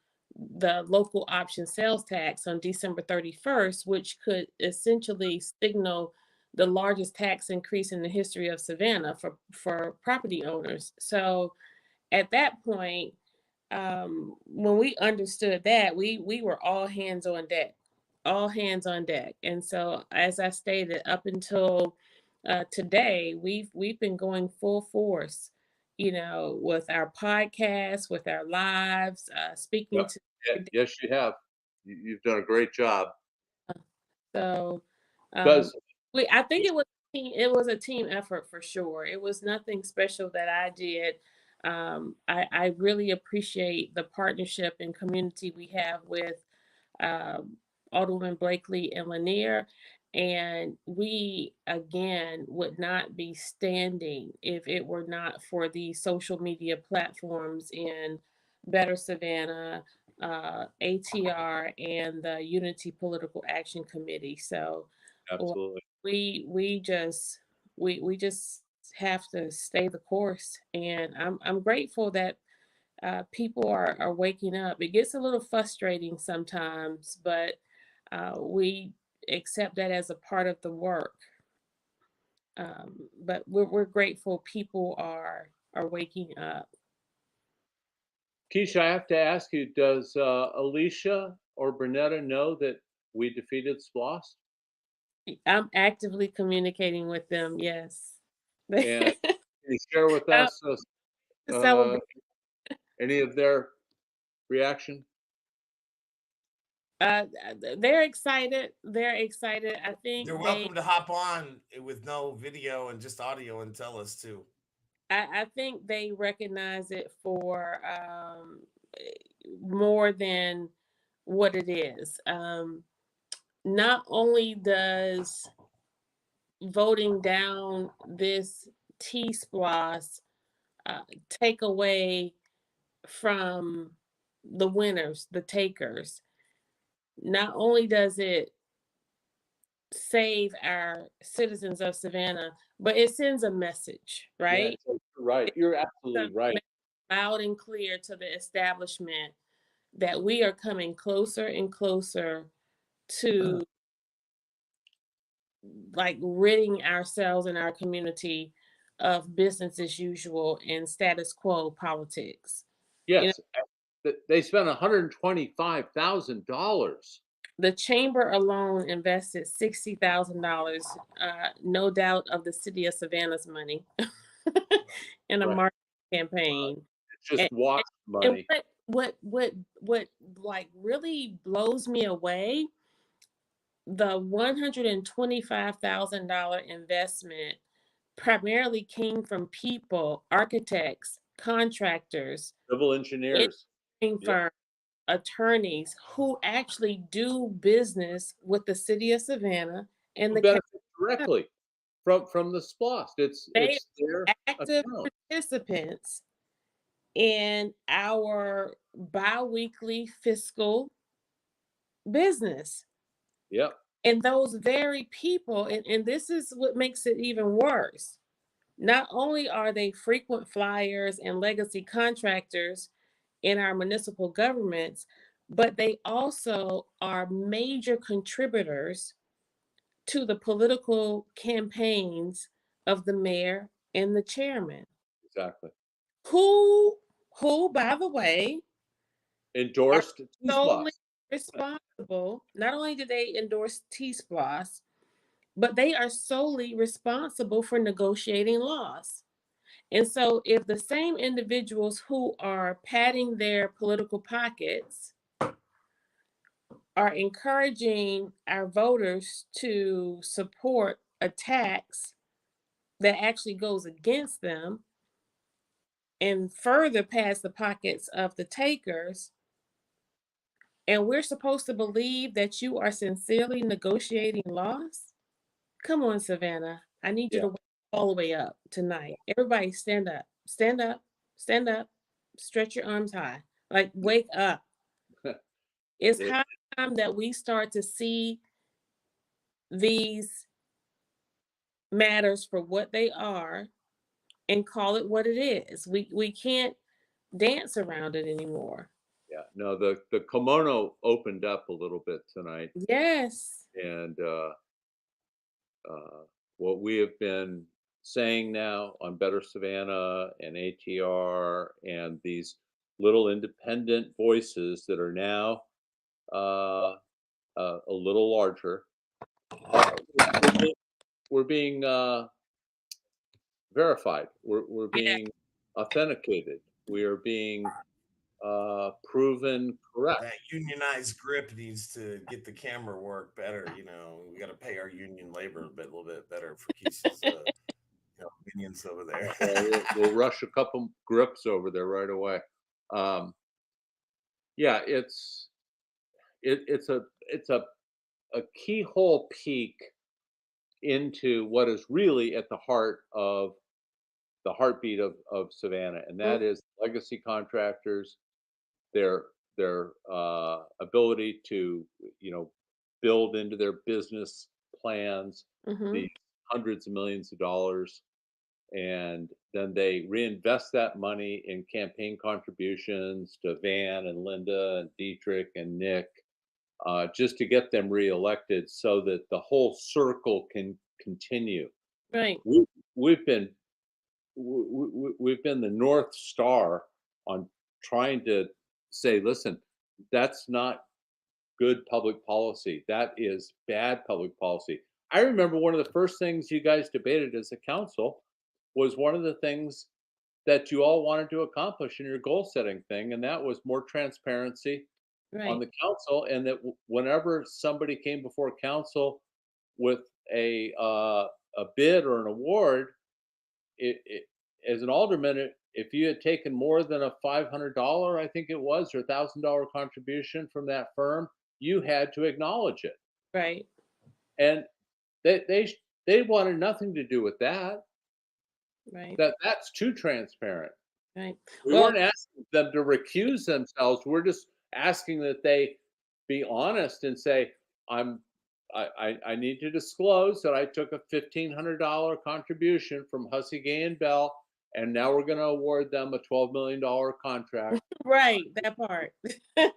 the local option sales tax on December 31st, which could essentially signal the largest tax increase in the history of Savannah for property owners. So at that point, when we understood that, we were all hands on deck, all hands on deck. And so, as I stated, up until today, we've been going full force, with our podcast, with our lives, speaking Yep. to. Yes, you have. You've done a great job. So, um, Because I think it was a team effort for sure. It was nothing special that I did. I really appreciate the partnership and community we have with um, Alderman Blakely and Lanier. And we, again, would not be standing if it were not for the social media platforms in Better Savannah, ATR, and the Unity Political Action Committee. So absolutely. we just have to stay the course. And I'm grateful that people are waking up. It gets a little frustrating sometimes, but we accept that as a part of the work. But we're grateful people are waking up. Keisha, I have to ask you, does Alicia or Bernetta know that we defeated SPLOST? I'm actively communicating with them. Yes. And can you share with Um, us celebrate. any of their reaction? They're excited. They're excited. I think They're welcome to hop on with no video and just audio and tell us too. I think they recognize it for more than what it is. Not only does voting down this TSPLOST take away from the winners, the takers, not only does it save our citizens of Savannah, but it sends a message, Yeah, right? right. You're Sends absolutely a right. message loud and clear to the establishment that we are coming closer and closer to like ridding ourselves and our community of business as usual and status quo politics. You know, Yes, they spent $125,000. the chamber alone invested $60,000, no doubt of the city of Savannah's money, in a Right. marketing campaign. It's just And, wash and money. what like really blows me away, the $125,000 investment primarily came from people, architects, contractors, Civil engineers. engineering Yep. firms, attorneys who actually do business with the city of Savannah and Who the county. benefit directly from the SPLOST. They It's their are active account. participants in our biweekly fiscal business. Yep. And those very people, and this is what makes it even worse. Not only are they frequent flyers and legacy contractors in our municipal governments, but they also are major contributors to the political campaigns of the mayor and the chairman, Exactly. who who, by the way, are Endorsed solely T-SPLOST. responsible. Not only do they endorse T-SPLOST, but they are solely responsible for negotiating laws. And so, if the same individuals who are padding their political pockets are encouraging our voters to support a tax that actually goes against them and further pads the pockets of the takers, and we're supposed to believe that you are sincerely negotiating laws? Come on, Savannah. I need you Yeah. to wake all the way up tonight. Everybody stand up. Stand up. Stand up. Stretch your arms high. Like wake up. It's It- high time that we start to see these matters for what they are and call it what it is. We can't dance around it anymore. yeah. No, the kimono opened up a little bit tonight, Yes. and uh, what we have been saying now on Better Savannah and ATR and these little independent voices that are now a little larger. We're being verified. We're Yeah. being authenticated. We are being proven correct. That unionized grip needs to get the camera work better. You know, we got to pay our union labor a little bit better for Keisha's minions over there. We'll rush a couple grips over there right away. Yeah, it's a keyhole peek into what is really at the heart of the heartbeat of Savannah, and that is legacy contractors, their ability to build into their business plans these hundreds of millions of dollars, and then they reinvest that money in campaign contributions to Van and Linda and Dietrich and Nick, just to get them reelected so that the whole circle can continue. Right. We've been we've been the North Star on trying to say, listen, that's not good public policy. That is bad public policy. I remember one of the first things you guys debated as a council was one of the things that you all wanted to accomplish in your goal setting thing, and that was more transparency on Right. the council, and that whenever somebody came before council with a bid or an award, it as an alderman, if you had taken more than a $500, I think it was, or $1,000 contribution from that firm, you had to acknowledge it. Right. And they wanted nothing to do with that. Right. That's too transparent. Right. We Well, weren't asking them to recuse themselves. We're just asking that they be honest and say, I need to disclose that I took a $1,500 contribution from Hussey Gay and Bell, and now we're going to award them a $12 million contract. right, that part.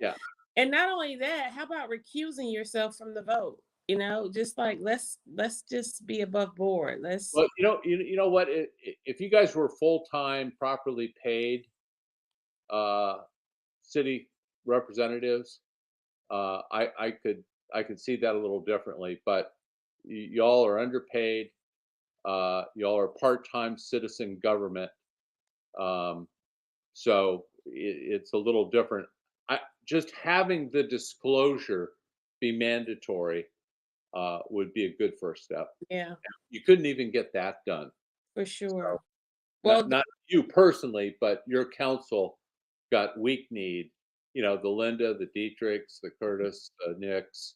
Yeah. And not only that, how about recusing yourself from the vote? You know, just like let's just be above board. Let's Well, you know what? If you guys were full time, properly paid city representatives, I could see that a little differently. But y'all are underpaid. Y'all are part time citizen government. So it's a little different. Just having the disclosure be mandatory would be a good first step. yeah, You couldn't even get that done. for sure. So, Well, not you personally, but your council got weak need. You know, the Linda, the Dietrichs, the Curtis, the Nicks,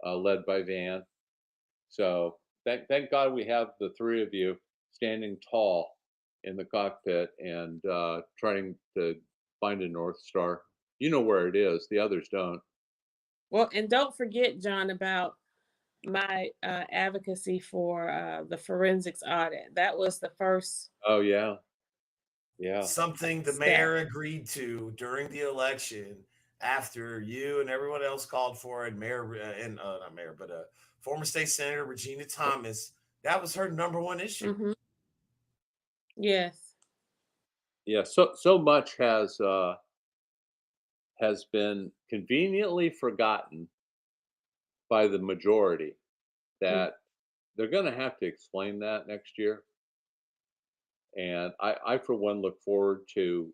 led by Van. So thank God we have the three of you standing tall in the cockpit and trying to find a North Star. You know where it is. The others don't. well, and don't forget, John, about my advocacy for the forensics audit. That was the first Oh yeah, yeah. Something the step. mayor agreed to during the election after you and everyone else called for it. Mayor and not mayor, but former state senator Regina Thomas. That was her number one issue. Mm-hmm. Yes. Yeah. So much has been conveniently forgotten by the majority that they're going to have to explain that next year. And I for one, look forward to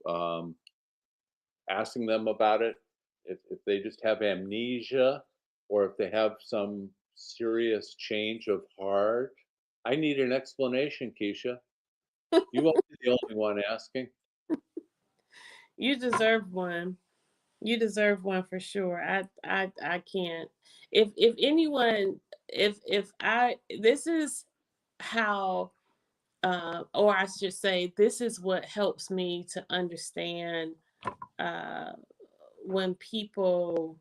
asking them about it. If they just have amnesia or if they have some serious change of heart, I need an explanation, Keisha. You won't be the only one asking. You deserve one. You deserve one for sure. I can't. If anyone, if I, this is how, or I should say, this is what helps me to understand when people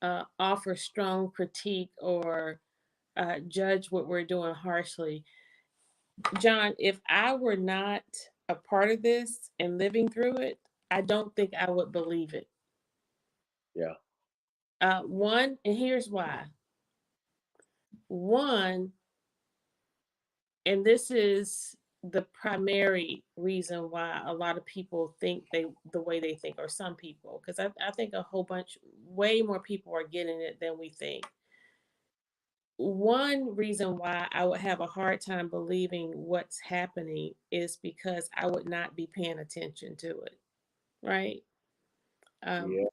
offer strong critique or judge what we're doing harshly. John, if I were not a part of this and living through it, I don't think I would believe it. Yeah. One, and here's why. One, and this is the primary reason why a lot of people think the way they think, or some people, because I think a whole bunch, way more people are getting it than we think. One reason why I would have a hard time believing what's happening is because I would not be paying attention to it, right? Um, Yeah.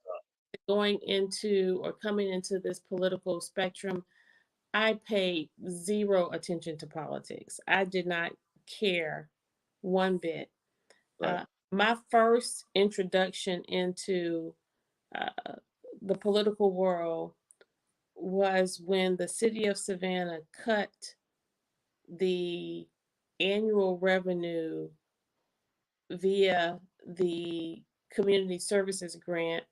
Going into or coming into this political spectrum, I paid zero attention to politics. I did not care one bit. Right. My first introduction into uh, the political world was when the city of Savannah cut the annual revenue via the community services grant.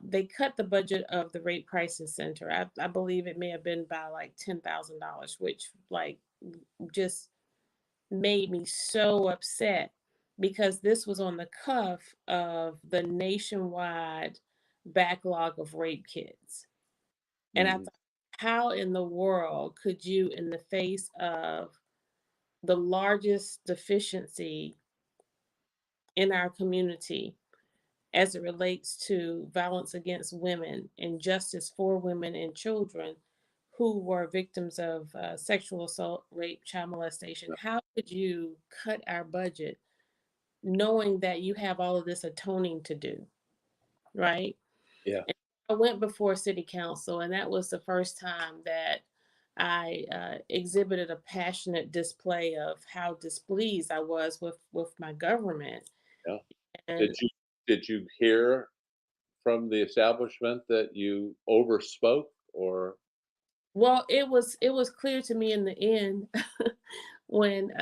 They cut the budget of the Rape Crisis Center. I believe it may have been by like $10,000, which like just made me so upset because this was on the cuff of the nationwide backlog of rape kits. And I Mhm. thought, how in the world could you, in the face of the largest deficiency in our community as it relates to violence against women and justice for women and children who were victims of sexual assault, rape, child molestation, how could you cut our budget knowing that you have all of this atoning to do, right? Yeah. And I went before city council, and that was the first time that I exhibited a passionate display of how displeased I was with my government. Yeah. And Did you hear from the establishment that you overspoke, or? well, it was clear to me in the end when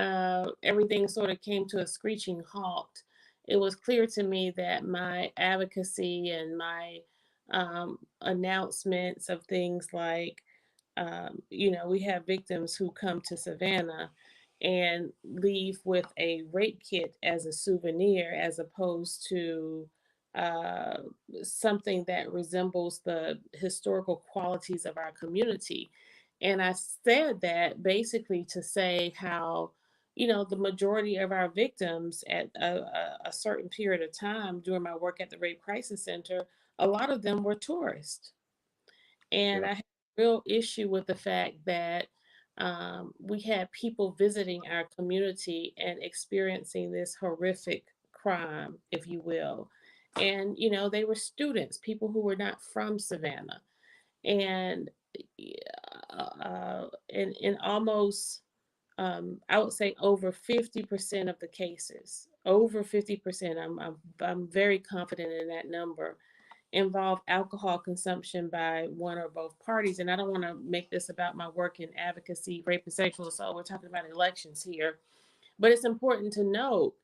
everything sort of came to a screeching halt. It was clear to me that my advocacy and my announcements of things like, we have victims who come to Savannah and leave with a rape kit as a souvenir, as opposed to uh, something that resembles the historical qualities of our community. And I said that basically to say how, the majority of our victims at a certain period of time during my work at the Rape Crisis Center, a lot of them were tourists. And Yeah. I had a real issue with the fact that we had people visiting our community and experiencing this horrific crime, if you will. And, they were students, people who were not from Savannah. And in almost, I would say over 50% of the cases, over 50%, I'm very confident in that number, involve alcohol consumption by one or both parties. And I don't want to make this about my work in advocacy, rape, and sexual assault. We're talking about elections here. But it's important to note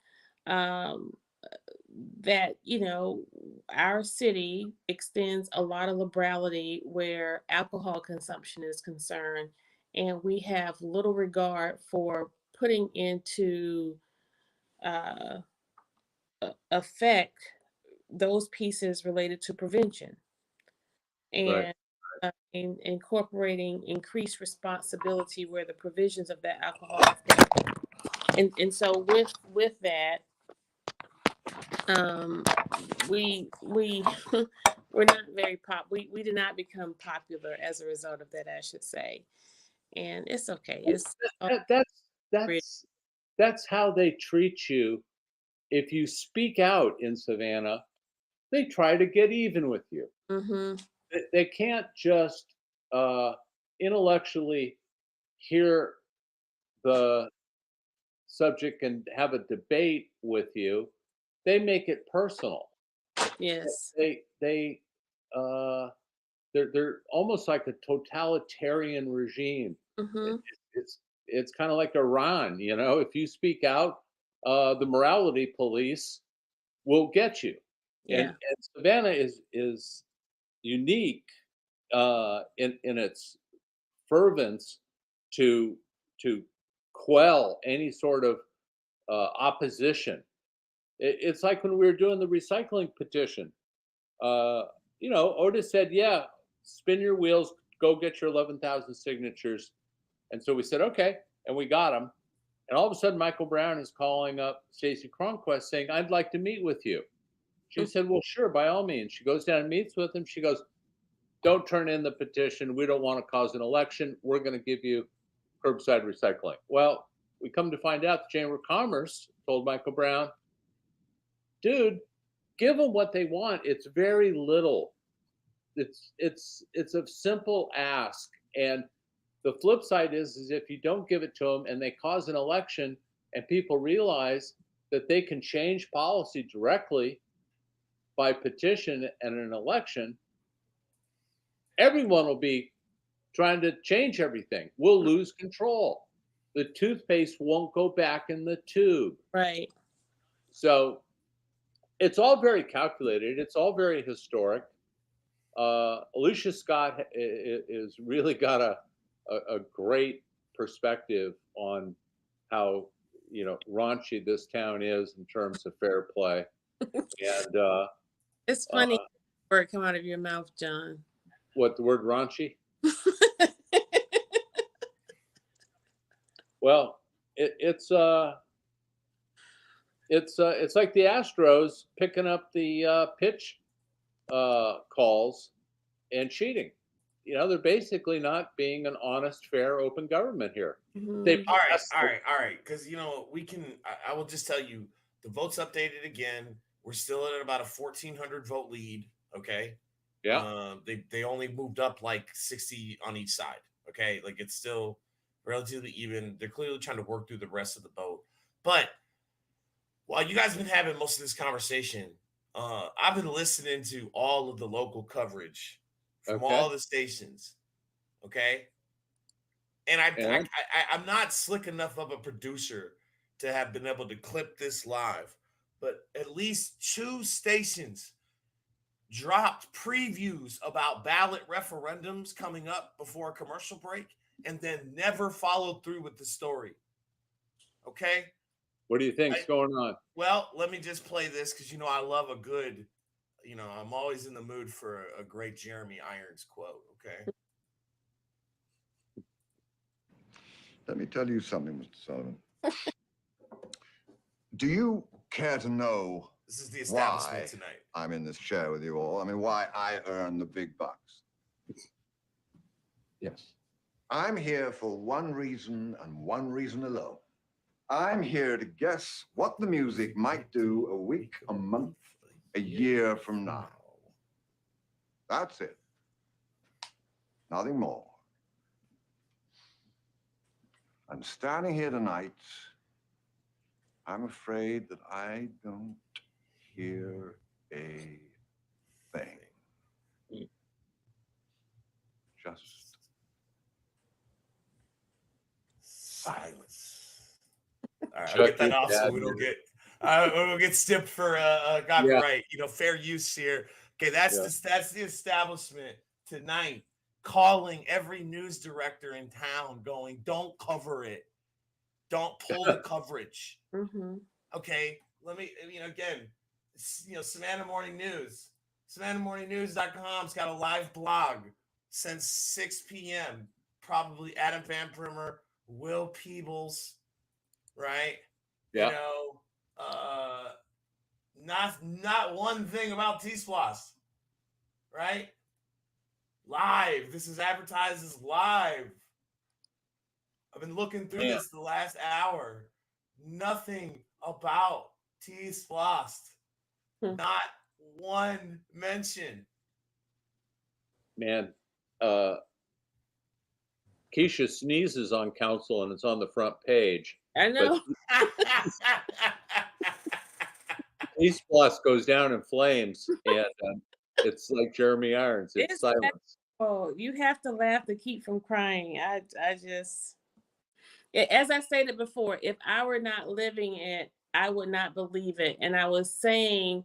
um, that, our city extends a lot of liberality where alcohol consumption is concerned. And we have little regard for putting into uh, effect those pieces related to prevention Right. and incorporating increased responsibility where the provisions of that alcohol is given. And so with that, um, we we're not very we did not become popular as a result of that, I should say. And it's okay. It's That, that's that's how they treat you. If you speak out in Savannah, they try to get even with you. mm-hmm, They can't just uh, intellectually hear the subject and have a debate with you. They make it personal. yes. They uh, they're almost like a totalitarian regime. It, Mm-hmm, it's it's kind of like Iran. If you speak out, the morality police will get you. And yeah. Savannah is unique in its fervence to to quell any sort of opposition. It's like when we were doing the recycling petition. Uh, Otis said, "Yeah, spin your wheels, go get your 11,000 signatures." And so we said, "Okay," and we got them. And all of a sudden, Michael Brown is calling up Stacey Cronquist saying, "I'd like to meet with you." She said, "Well, sure, by all means." She goes down and meets with him. She goes, "Don't turn in the petition. We don't want to cause an election. We're going to give you curbside recycling." Well, we come to find out the Chamber of Commerce told Michael Brown, "Dude, give them what they want. It's very little. It's a simple ask." And the flip side is if you don't give it to them and they cause an election and people realize that they can change policy directly by petition and an election, everyone will be trying to change everything. We'll lose control. The toothpaste won't go back in the tube. Right. So it's all very calculated. It's all very historic. Alicia Scott is really got a great perspective on how, you know, raunchy this town is in terms of fair play. And It's funny word come out of your mouth, John. what, the word raunchy? Well, it's like the Astros picking up the pitch calls and cheating. You know, they're basically not being an honest, fair, open government here. Mhm. All right. Because, you know, we can, I will just tell you, the votes updated again. We're still at about a 1,400 vote lead. Okay. Yeah. They only moved up like 60 on each side. Okay. Like it's still relatively even. They're clearly trying to work through the rest of the vote. But while you guys have been having most of this conversation, I've been listening to all of the local coverage from all the stations. Okay. And I'm not slick enough of a producer to have been able to clip this live, but at least 2 stations dropped previews about ballot referendums coming up before a commercial break and then never followed through with the story. Okay. What do you think's going on? Well, let me just play this because, you know, I love a good, you know, I'm always in the mood for a great Jeremy Irons quote. Okay. Let me tell you something, Mr. Sullivan. Do you care to know This is the establishment why tonight. I'm in this chair with you all? I mean, why I earn the big bucks? Yes. I'm here for one reason and one reason alone. I'm here to guess what the music might do a week, a month, a year from now. That's it. Nothing more. I'm standing here tonight. I'm afraid that I don't hear a thing. Just silence. All right, I'll get that off so we don't get stipped for copyright. You know, fair use here. Okay, that's the establishment tonight calling every news director in town, going, "Don't cover it. Don't pull the coverage." Mm-hmm. Okay, let me, you know, again, you know, Savannah Morning News, SavannahMorningNews.com's got a live blog since 6 p.m. Probably Adam Van Brimmer, Will Peebles, right? Yeah. You know, not one thing about TSPLOST, right? Live. This is advertised as live. I've been looking through this the last hour. Nothing about TSPLOST. Not one mention. Man, Keisha sneezes on council and it's on the front page. I know. TSPLOST goes down in flames, and it's like Jeremy Irons. It's silence. Oh, you have to laugh to keep from crying. I just, as I stated before, if I were not living it, I would not believe it. And I was saying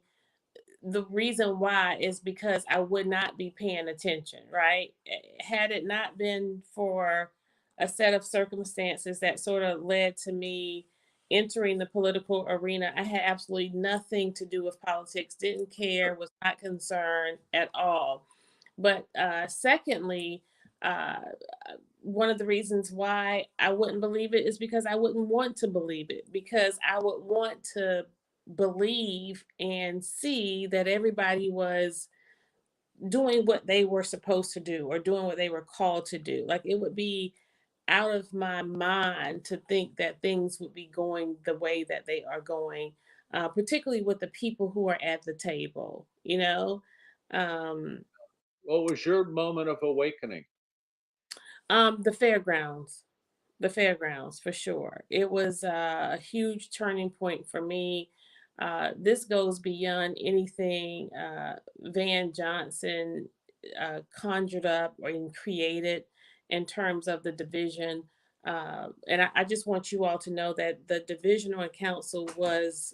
the reason why is because I would not be paying attention, right? Had it not been for a set of circumstances that sort of led to me entering the political arena, I had absolutely nothing to do with politics, didn't care, was not concerned at all. But secondly, Uh, one of the reasons why I wouldn't believe it is because I wouldn't want to believe it, because I would want to believe and see that everybody was doing what they were supposed to do or doing what they were called to do. Like, it would be out of my mind to think that things would be going the way that they are going, particularly with the people who are at the table, you know? Um, What was your moment of awakening? the fairgrounds. The fairgrounds, for sure. It was a huge turning point for me. This goes beyond anything Van Johnson conjured up or even created in terms of the division. And I just want you all to know that the division on council was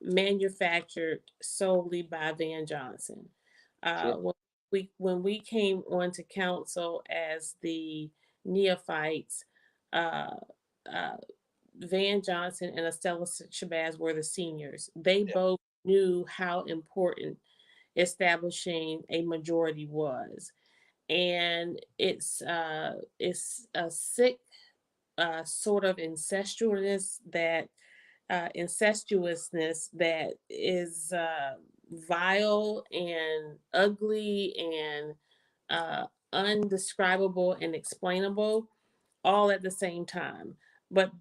manufactured solely by Van Johnson. Sure. When we came onto council as the neophytes, uh, uh, Van Johnson and Estella Shabazz were the seniors. They Yeah. both knew how important establishing a majority was, and it's a sick sort of incestuousness that is vile and ugly and undescribable and explainable all at the same time. But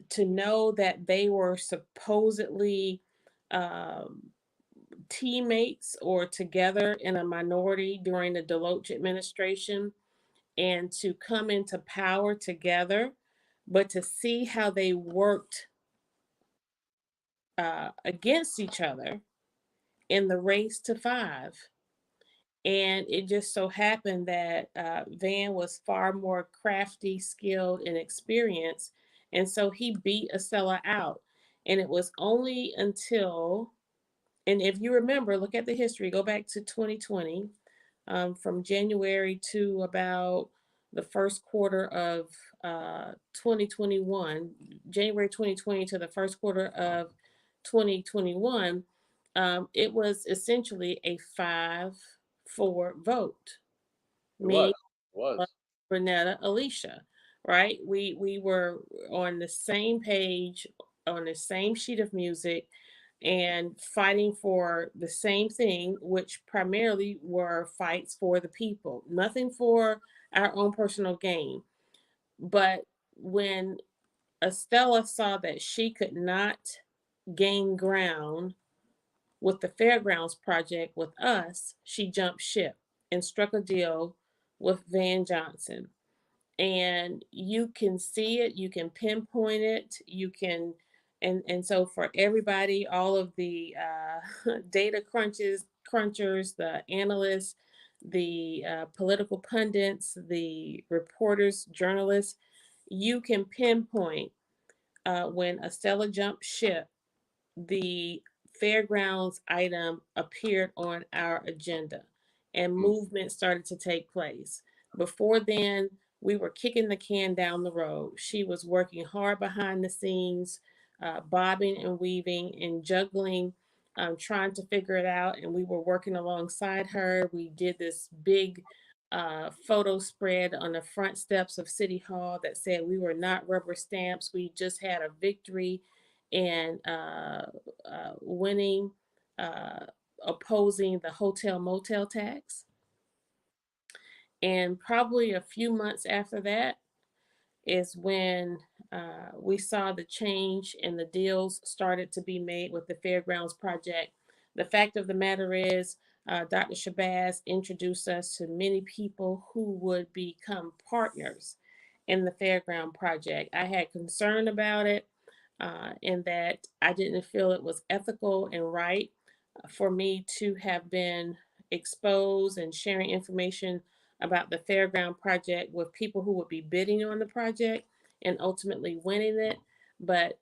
to know that they were supposedly um, teammates or together in a minority during the Deloach administration, and to come into power together, but to see how they worked against each other in the race to 5. And it just so happened that Van was far more crafty, skilled, and experienced. And so he beat Estella out. And it was only until, and if you remember, look at the history, go back to 2020, from January to about the first quarter of 2021, January 2020 to the first quarter of 2021, it was essentially a 5-4 vote. It Me, was. It was. Renetta, Alicia, right? We were on the same page, on the same sheet of music, and fighting for the same thing, which primarily were fights for the people, nothing for our own personal gain. But when Estella saw that she could not gain ground with the Fairgrounds project with us, she jumped ship and struck a deal with Van Johnson. And you can see it, you can pinpoint it, you can, and so for everybody, all of the data crunchers, the analysts, the political pundits, the reporters, journalists, you can pinpoint when Estella jumped ship, the fairgrounds item appeared on our agenda and Mm. movement started to take place. Before then, we were kicking the can down the road. She was working hard behind the scenes, bobbing and weaving and juggling, trying to figure it out. And we were working alongside her. We did this big photo spread on the front steps of City Hall that said we were not rubber stamps. We just had a victory and winning, uh, opposing the hotel motel tax. And probably a few months after that is when we saw the change and the deals started to be made with the Fairgrounds project. The fact of the matter is, Dr. Shabazz introduced us to many people who would become partners in the Fairground project. I had concern about it, in that I didn't feel it was ethical and right for me to have been exposed and sharing information about the Fairground project with people who would be bidding on the project and ultimately winning it. But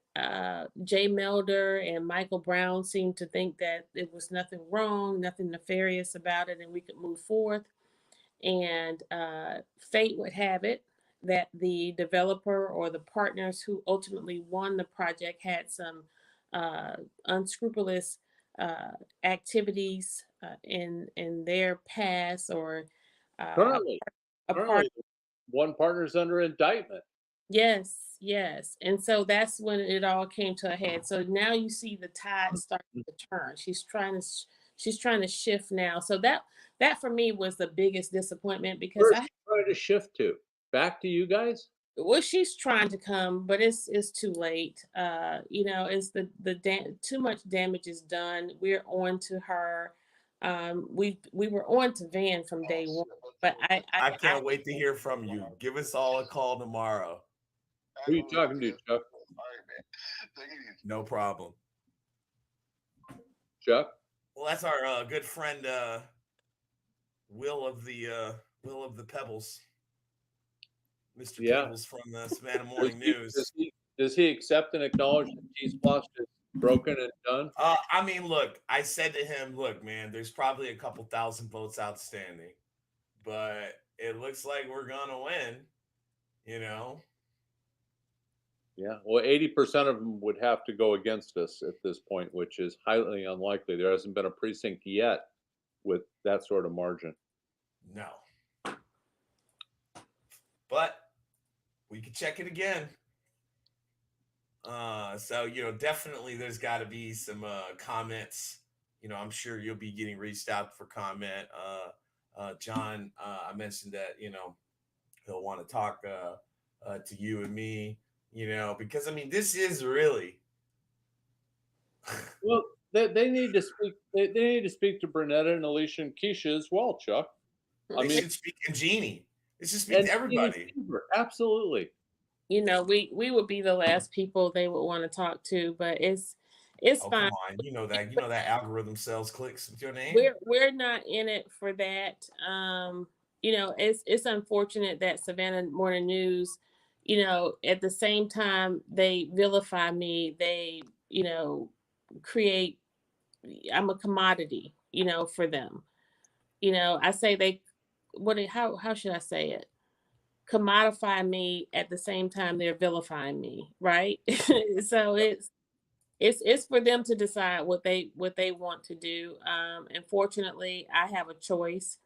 Jay Melder and Michael Brown seemed to think that there was nothing wrong, nothing nefarious about it, and we could move forward. And fate would have it that the developer or the partners who ultimately won the project had some uh, unscrupulous uh, activities in their past or uh, Currently. a part. Currently, one partner's under indictment. Yes, yes. And so that's when it all came to a head. So now you see the tide starting to turn. She's trying to shift now. So that for me was the biggest disappointment because Where's she trying to shift to? Back to you guys? well, she's trying to come, but it's too late. It's too much damage is done. We're on to her. We were on to Van from day one, but I can't wait to hear from you. Give us all a call tomorrow. Who are you talking to, Chuck? No problem. Chuck? Well, that's our good friend Will of the Pebbles, Mr. Peebles from the Savannah Morning News. Does he accept and acknowledge that TSPLOST is broken and done? I mean, look, I said to him, look, man, there's probably a couple thousand votes outstanding, but it looks like we're gonna win, you know. Yeah, well, 80% of them would have to go against us at this point, which is highly unlikely. There hasn't been a precinct yet with that sort of margin. No. But we could check it again. So, definitely there's got to be some comments. I'm sure you'll be getting reached out for comment. John, I mentioned that, he'll want to talk to you and me, because, I mean, this is really. Well, they need to speak. They need to speak to Bernetta and Alicia and Keisha as well, Chuck. They should speak to Jeannie. They should speak to everybody. Absolutely. We would be the last people they would want to talk to, but it's fine. Come on, you know that algorithm sells clicks with your name. We're not in it for that. It's unfortunate that Savannah Morning News, at the same time they vilify me, they create. I'm a commodity, for them. I say how should I say it? Commodify me at the same time they're vilifying me, right? So it's for them to decide what they want to do. Unfortunately, I have a choice,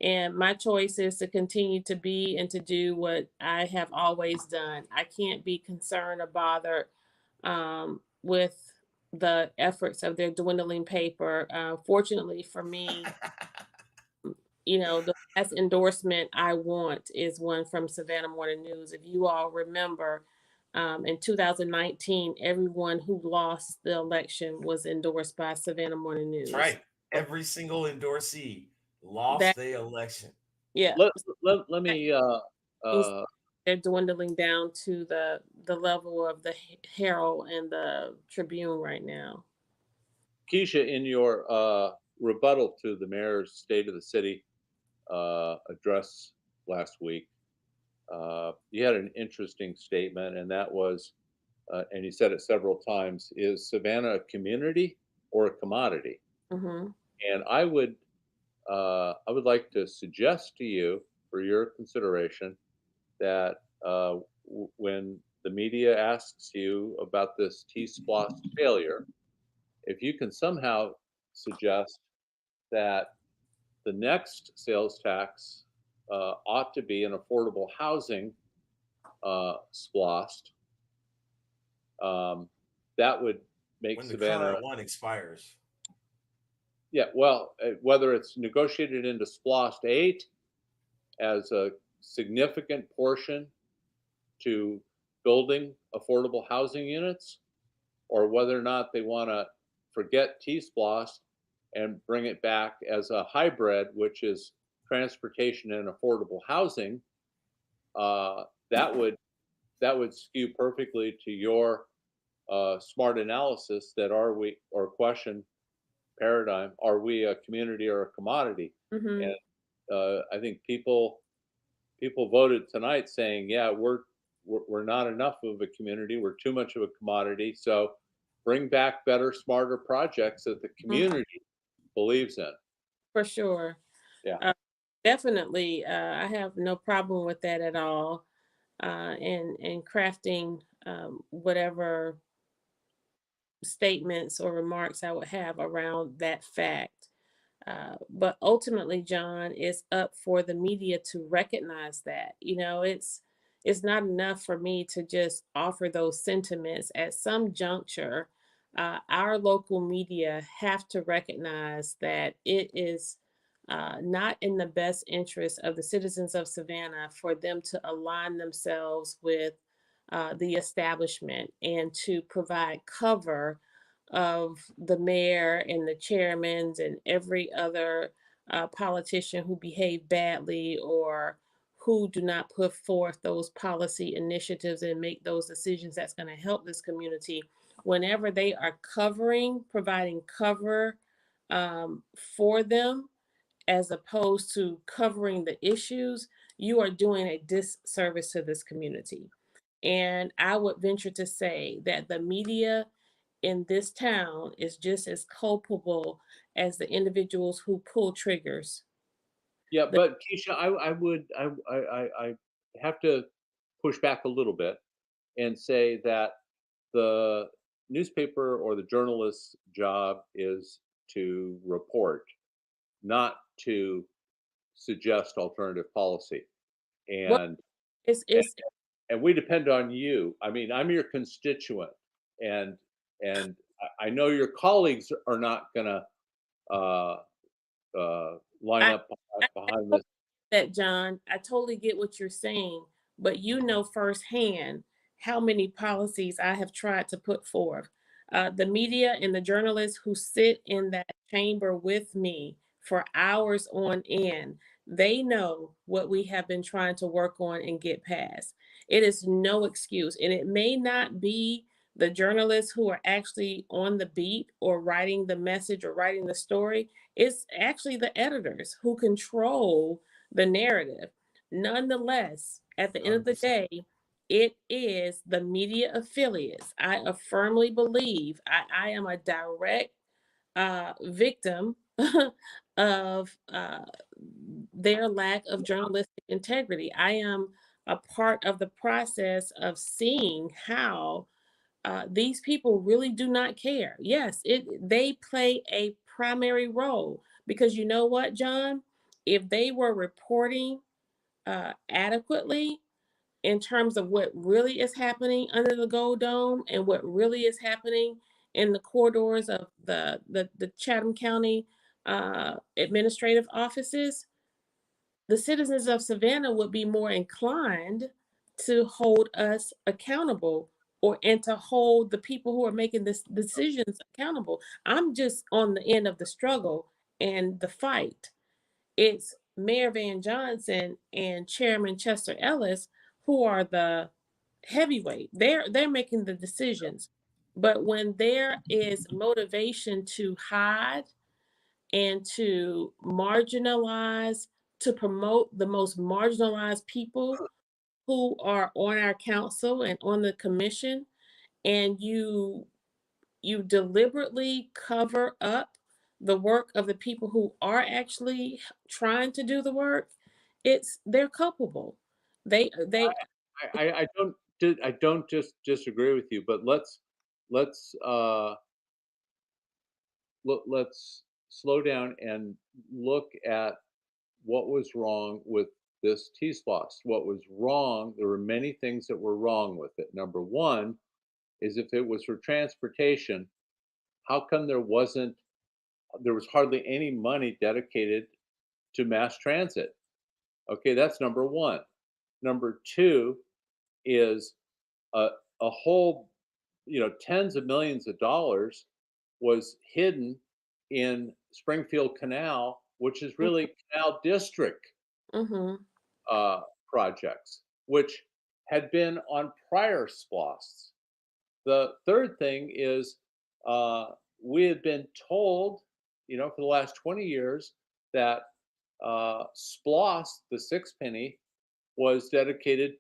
and my choice is to continue to be and to do what I have always done. I can't be concerned or bothered with the efforts of their dwindling paper. Fortunately for me, the last endorsement I want is one from Savannah Morning News. If you all remember, in 2019, everyone who lost the election was endorsed by Savannah Morning News. That's right. Every single endorsee lost the election. Yeah. Let me. They're dwindling down to the level of the Herald and the Tribune right now. Keisha, in your rebuttal to the mayor's State of the City address last week, you had an interesting statement, and that was, and you said it several times, is Savannah a community or a commodity? Mm-hmm. And I would like to suggest to you, for your consideration, that when the media asks you about this TSPLOST failure, if you can somehow suggest that the next sales tax ought to be an affordable housing SPLOST, that would make when the Savannah current one expires. Yeah, well, whether it's negotiated into SPLOST 8 as a significant portion to building affordable housing units, or whether or not they want to forget TSPLOST and bring it back as a hybrid, which is transportation and affordable housing, that would skew perfectly to your smart analysis that question paradigm, are we a community or a commodity? Mm-hmm. And I think people voted tonight saying, yeah, we're not enough of a community, we're too much of a commodity, so bring back better, smarter projects that the community believes in. For sure. Yeah. Definitely. I have no problem with that at all. And crafting whatever statements or remarks I would have around that fact. But ultimately, John, it's up for the media to recognize that. It's not enough for me to just offer those sentiments. At some juncture, our local media have to recognize that it is not in the best interest of the citizens of Savannah for them to align themselves with the establishment and to provide cover of the mayor and the chairmans and every other politician who behave badly or who do not put forth those policy initiatives and make those decisions that's going to help this community. Whenever they are providing cover for them, as opposed to covering the issues, you are doing a disservice to this community. And I would venture to say that the media in this town is just as culpable as the individuals who pull triggers. Yeah, The, but Keisha, I have to push back a little bit and say that the newspaper or the journalist's job is to report, not to suggest alternative policy. what And and, it's and we depend on you. I mean, I'm your constituent, and I know your colleagues are not going to uh, line I, up I behind this. that, John. I totally get what you're saying, but you know firsthand how many policies I have tried to put forth. The media and the journalists who sit in that chamber with me for hours on end, they know what we have been trying to work on and get past. It is no excuse, and it may not be the journalists who are actually on the beat or writing the message or writing the story. It's actually the editors who control the narrative. Nonetheless, at the end of the 100%. day, it is the media affiliates. I firmly believe I am a direct victim of their lack of journalistic integrity. I am a part of the process of seeing how these people really do not care. Yes, they play a primary role because you know what, John? If they were reporting adequately in terms of what really is happening under the Gold Dome and what really is happening in the corridors of the Chatham County administrative offices, the citizens of Savannah would be more inclined to hold us accountable and to hold the people who are making this decisions accountable. I'm just on the end of the struggle and the fight. It's Mayor Van Johnson and Chairman Chester Ellis who are the heavyweight. They're making the decisions. But when there is motivation to hide and to marginalize, to promote the most marginalized people who are on our council and on the commission, and you deliberately cover up the work of the people who are actually trying to do the work, they're culpable. They I don't just disagree with you, but let's let's slow down and look at what was wrong with this T-SPLOST. What was wrong? There were many things that were wrong with it. Number one is if it was for transportation, how come there was hardly any money dedicated to mass transit? Okay, that's number one. Number two is a, a whole, tens of millions of dollars was hidden in Springfield Canal, which is really Canal District mm-hmm, projects, which had been on prior SPLOSTs. The third thing is we had been told, for the last 20 years that SPLOST, the six penny, was dedicated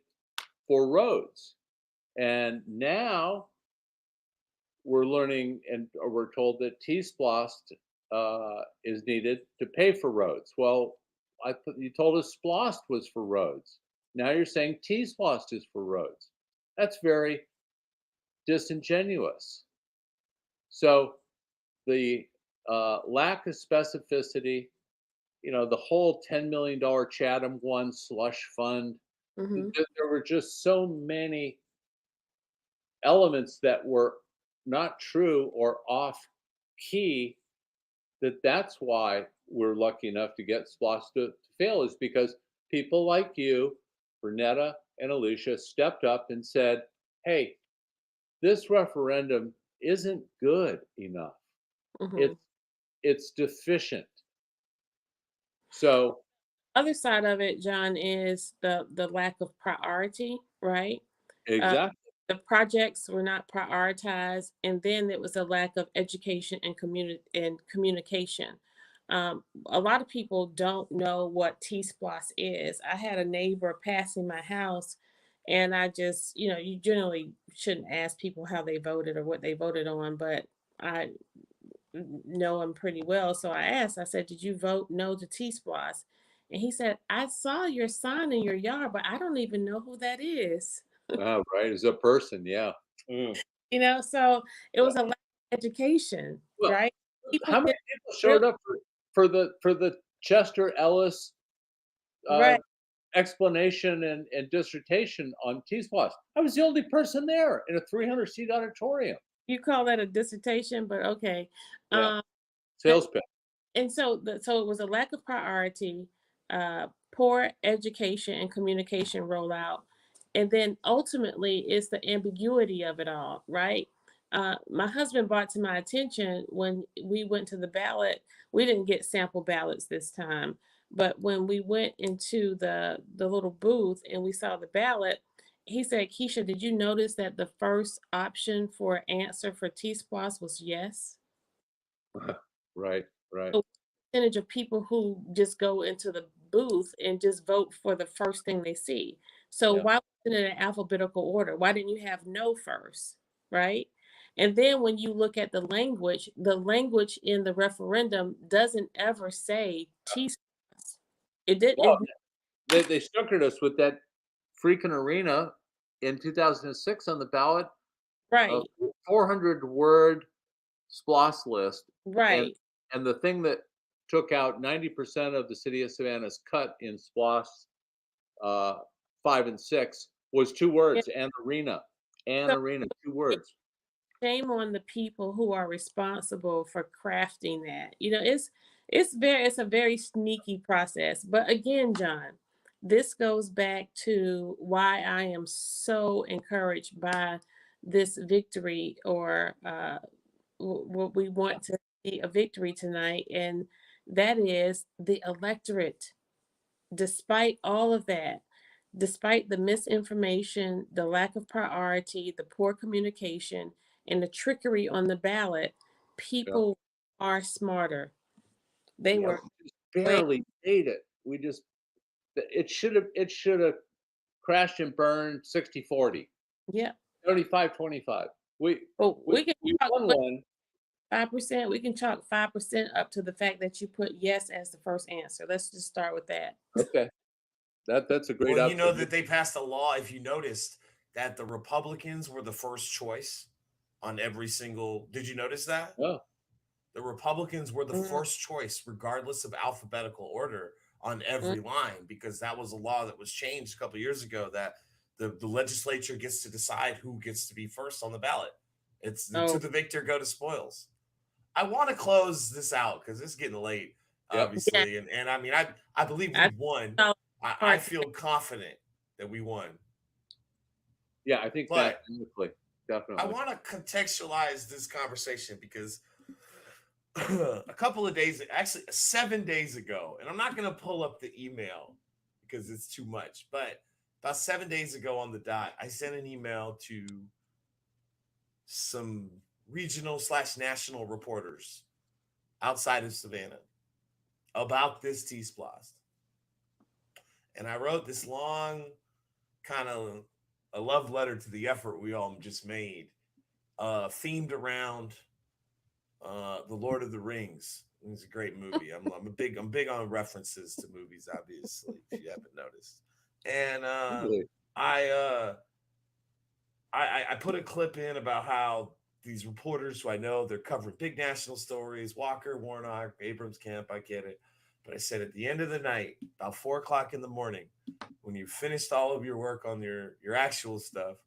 for roads. And now we're learning or we're told that T-SPLOST is needed to pay for roads. Well, you told us SPLOST was for roads. Now you're saying T-SPLOST is for roads. That's very disingenuous. So the lack of specificity. You know, the whole $10 million Chatham one slush fund. Hmm. There were just so many elements that were not true or off key, that's why we're lucky enough to get SPLOST to fail, is because people like you, Bernetta and Alicia, stepped up and said, hey, this referendum isn't good enough. Hmm. It's deficient. So Other side of it, John, is the lack of priority, right? Uh, exactly. the projects were not prioritized, and then there was a lack of education and communication. A lot of people don't know what TSPLOST is. I had a neighbor passing my house, and I just, you generally shouldn't ask people how they voted or what they voted on, but I know him pretty well. So I asked, I said, did you vote no to TSPLOST? And he said, I saw your sign in your yard, but I don't even know who that is. Right, as a person, yeah. So it Yeah. was a lack of education, Well, right? People how many did people real showed up for the Chester Ellis uh, right. explanation and dissertation on T-SPLOST? I was the only person there in a 300-seat auditorium. You call that a dissertation, but okay. Yeah, Um, sales pitch. and so it was a lack of priority, poor education and communication rollout, and then ultimately it's the ambiguity of it all, right? My husband brought to my attention when we went to the ballot. We didn't get sample ballots this time, but when we went into the little booth and we saw the ballot, he said, Keisha, did you notice that the first option for answer for T-SPLOST was yes? Right, right. The percentage of people who just go into the booth and just vote for the first thing they see. So Yeah, why wasn't it in alphabetical order? Why didn't you have no first, right? And then when you look at the language in the referendum doesn't ever say T-SPLOST. It did well, it they suckered us with that freaking arena in 2006 on the ballot, a right, 400-word SPLOST list, and right. the thing that took out 90% of the city of Savannah's cut in SPLOST uh, 5 and 6 was 2 Yeah. words, and arena, So 2 words. shame on the people who are responsible for crafting that. It's a very sneaky process. But again, John, this goes back to why I am so encouraged by this victory, or what we want to see a victory tonight, and that is the electorate. Despite all of that, despite the misinformation, the lack of priority, the poor communication, and the trickery on the ballot, Yeah, people are smarter. They yeah, were we just way, barely made it. It should have crashed and burned 60-40, yeah. 75-25. We But we we can we chalk won one. 5%. We can chalk 5% up to the fact that you put yes as the first answer. Let's just start with that. Okay, that's a great Well, you know observation. that they passed a law, if you noticed, that the Republicans were the first choice on every single. Did you notice that? Oh, The Republicans were the Mm, first choice, regardless of alphabetical order, on mm, every line, because that was a law that was changed a couple of years ago that the legislature gets to decide who gets to be first on the ballot. It's the, to oh, the victor go to spoils. I want to close this out because it's getting late, yep. yeah. obviously. And I mean, I believe we I won. saw I part feel confident that we won. Yeah, I think But mathematically, I definitely. want to contextualize this conversation because a couple of days, actually 7 days ago, and I'm not going to pull up the email because it's too much, but about 7 days ago on the dot, I sent an email to some regional/national reporters outside of Savannah about this T-Splost. And I wrote this long kind of a love letter to the effort we all just made, themed around The Lord of the Rings. It's a great movie. I'm big on references to movies, obviously, if you haven't noticed. And Really. I, uh, I put a clip in about how these reporters who I know, they're covering big national stories, Walker, Warnock, Abrams camp, I get it. But I said at the end of the night, about 4:00 in the morning, when you finished all of your work on your actual stuff,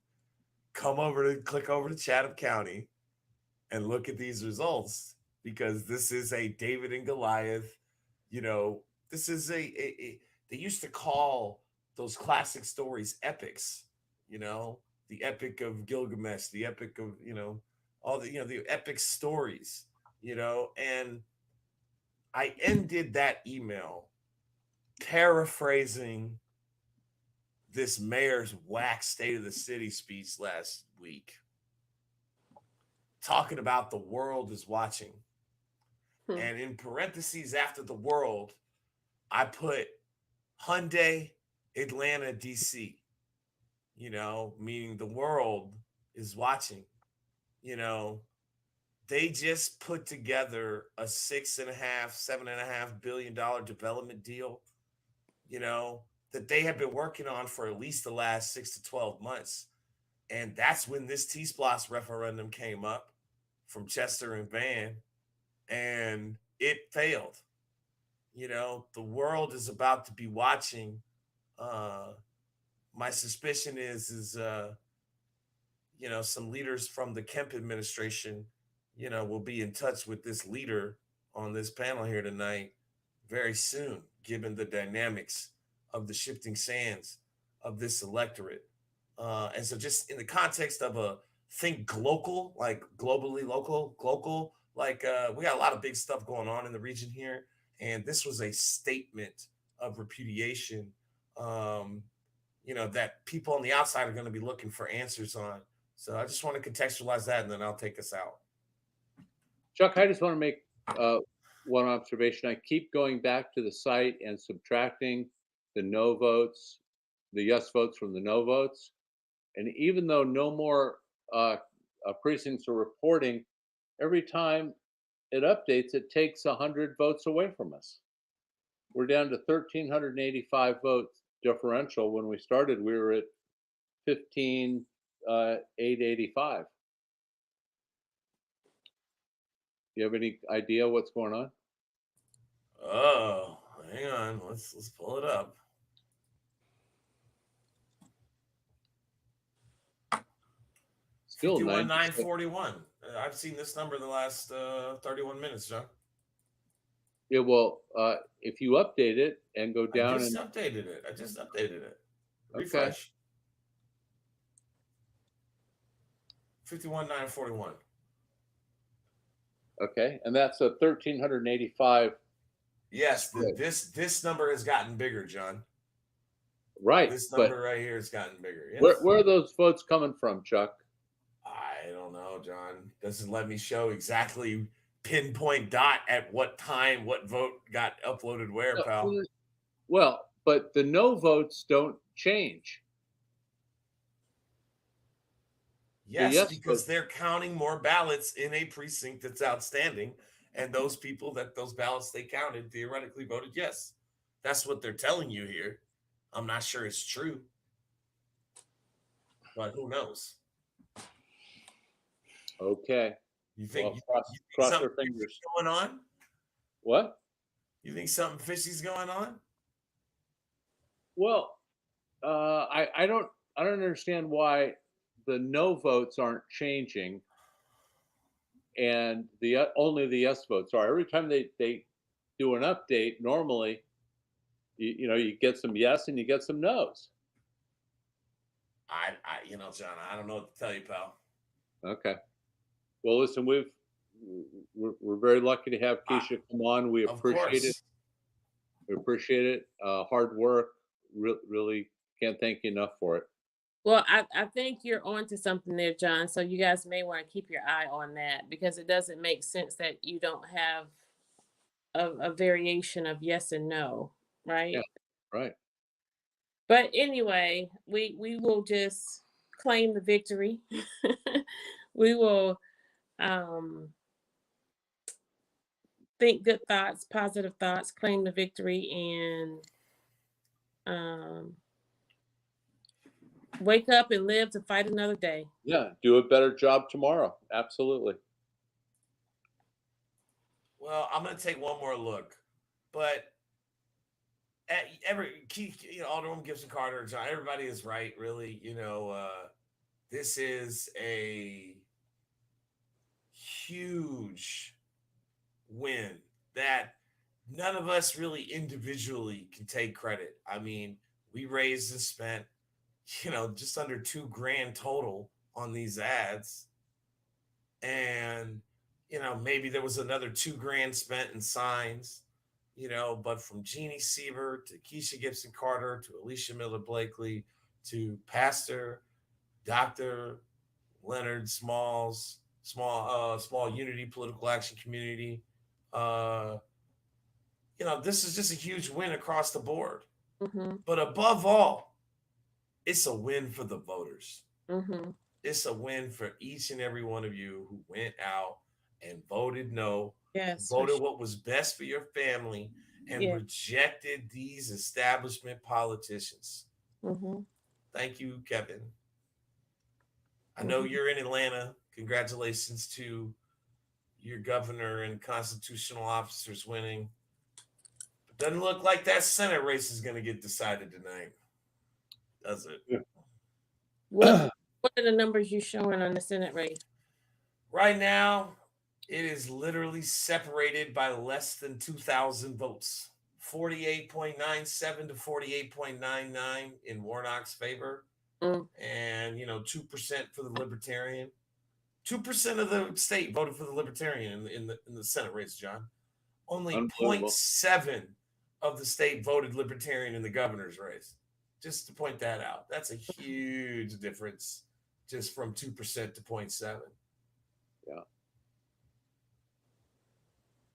click over to Chatham County and look at these results, because this is a David and Goliath. This is they used to call those classic stories epics, the epic of Gilgamesh, the epic of, all the epic stories, and I ended that email paraphrasing this mayor's whack State of the City speech last week, talking about the world is watching. And in parentheses after the world, I put Hyundai, Atlanta, DC, meaning the world is watching. They just put together a $7.5 billion development deal, that they have been working on for at least the last 6 to 12 months. And that's when this TSPLOST referendum came up from Chester and Van, and it failed. The world is about to be watching. My suspicion is some leaders from the Kemp administration, will be in touch with this leader on this panel here tonight very soon, given the dynamics of the shifting sands of this electorate. And so just in the context of think global, like globally local, like we got a lot of big stuff going on in the region here. And this was a statement of repudiation, that people on the outside are going to be looking for answers on. So I just want to contextualize that, and then I'll take us out. Chuck, I just want to make one observation. I keep going back to the site and subtracting the no votes, the yes votes from the no votes. And even though no more precincts are reporting, every time it updates, it takes 100 votes away from us. We're down to 1,385 votes differential. When we started, we were at 15,885. Do you have any idea what's going on? Oh, hang on. Let's pull it up. Still 51,941. I've seen this number in the last 31 minutes, John. Yeah, well, if you update it and go down, I just updated it. Refresh. Okay. 51,941. Okay, and that's a 1,385. Yes, this number has gotten bigger, John. Right. This number right here has gotten bigger. Yes. Where are those votes coming from, Chuck? I don't know, John. Doesn't let me show exactly pinpoint dot at what time what vote got uploaded where, pal. Well, but the no votes don't change. Yes, because they're counting more ballots in a precinct that's outstanding, and those people those ballots they counted theoretically voted yes. That's what they're telling you here. I'm not sure it's true, but who knows? Okay. You think, cross your fingers. Going on? What? You think something fishy's going on? Well, I don't understand why the no votes aren't changing, and only the yes votes are. Every time they do an update, normally, you get some yes and you get some no's. John, I don't know what to tell you, pal. Okay. Well, listen, we're very lucky to have Keisha come on. We appreciate it. We appreciate it. Hard work. Really can't thank you enough for it. Well, I think you're onto something there, John. So you guys may want to keep your eye on that, because it doesn't make sense that you don't have a variation of yes and no, right? Yeah, right. But anyway, we will just claim the victory. We will think good thoughts, positive thoughts, claim the victory, and wake up and live to fight another day. Yeah, do a better job tomorrow. Absolutely. Well, I'm going to take one more look, but Alderman Gibson Carter, John, everybody is right, really. This is a huge win that none of us really individually can take credit. I mean, we raised and spent, just under $2,000 total on these ads. And, maybe there was another $2,000 spent in signs, but from Jeannie Siebert to Keisha Gibson Carter to Alicia Miller Blakely to Pastor Dr. Leonard Small Unity Political Action Community. This is just a huge win across the board. Mm-hmm. But above all, it's a win for the voters. Mm-hmm. It's a win for each and every one of you who went out and voted no, Yes, voted what was best for your family, and Yeah. rejected these establishment politicians. Mm-hmm. Thank you, Kevin. I know you're in Atlanta. Congratulations to your governor and constitutional officers winning. But doesn't look like that Senate race is going to get decided tonight, does it? Yeah. What are the numbers you showing on the Senate race? Right now, it is literally separated by less than 2,000 votes. 48.97 to 48.99 in Warnock's favor. And 2% for the Libertarian. 2% of the state voted for the Libertarian in the Senate race, John. Only 0.7 of the state voted Libertarian in the governor's race. Just to point that out. That's a huge difference, just from 2% to 0.7. Yeah.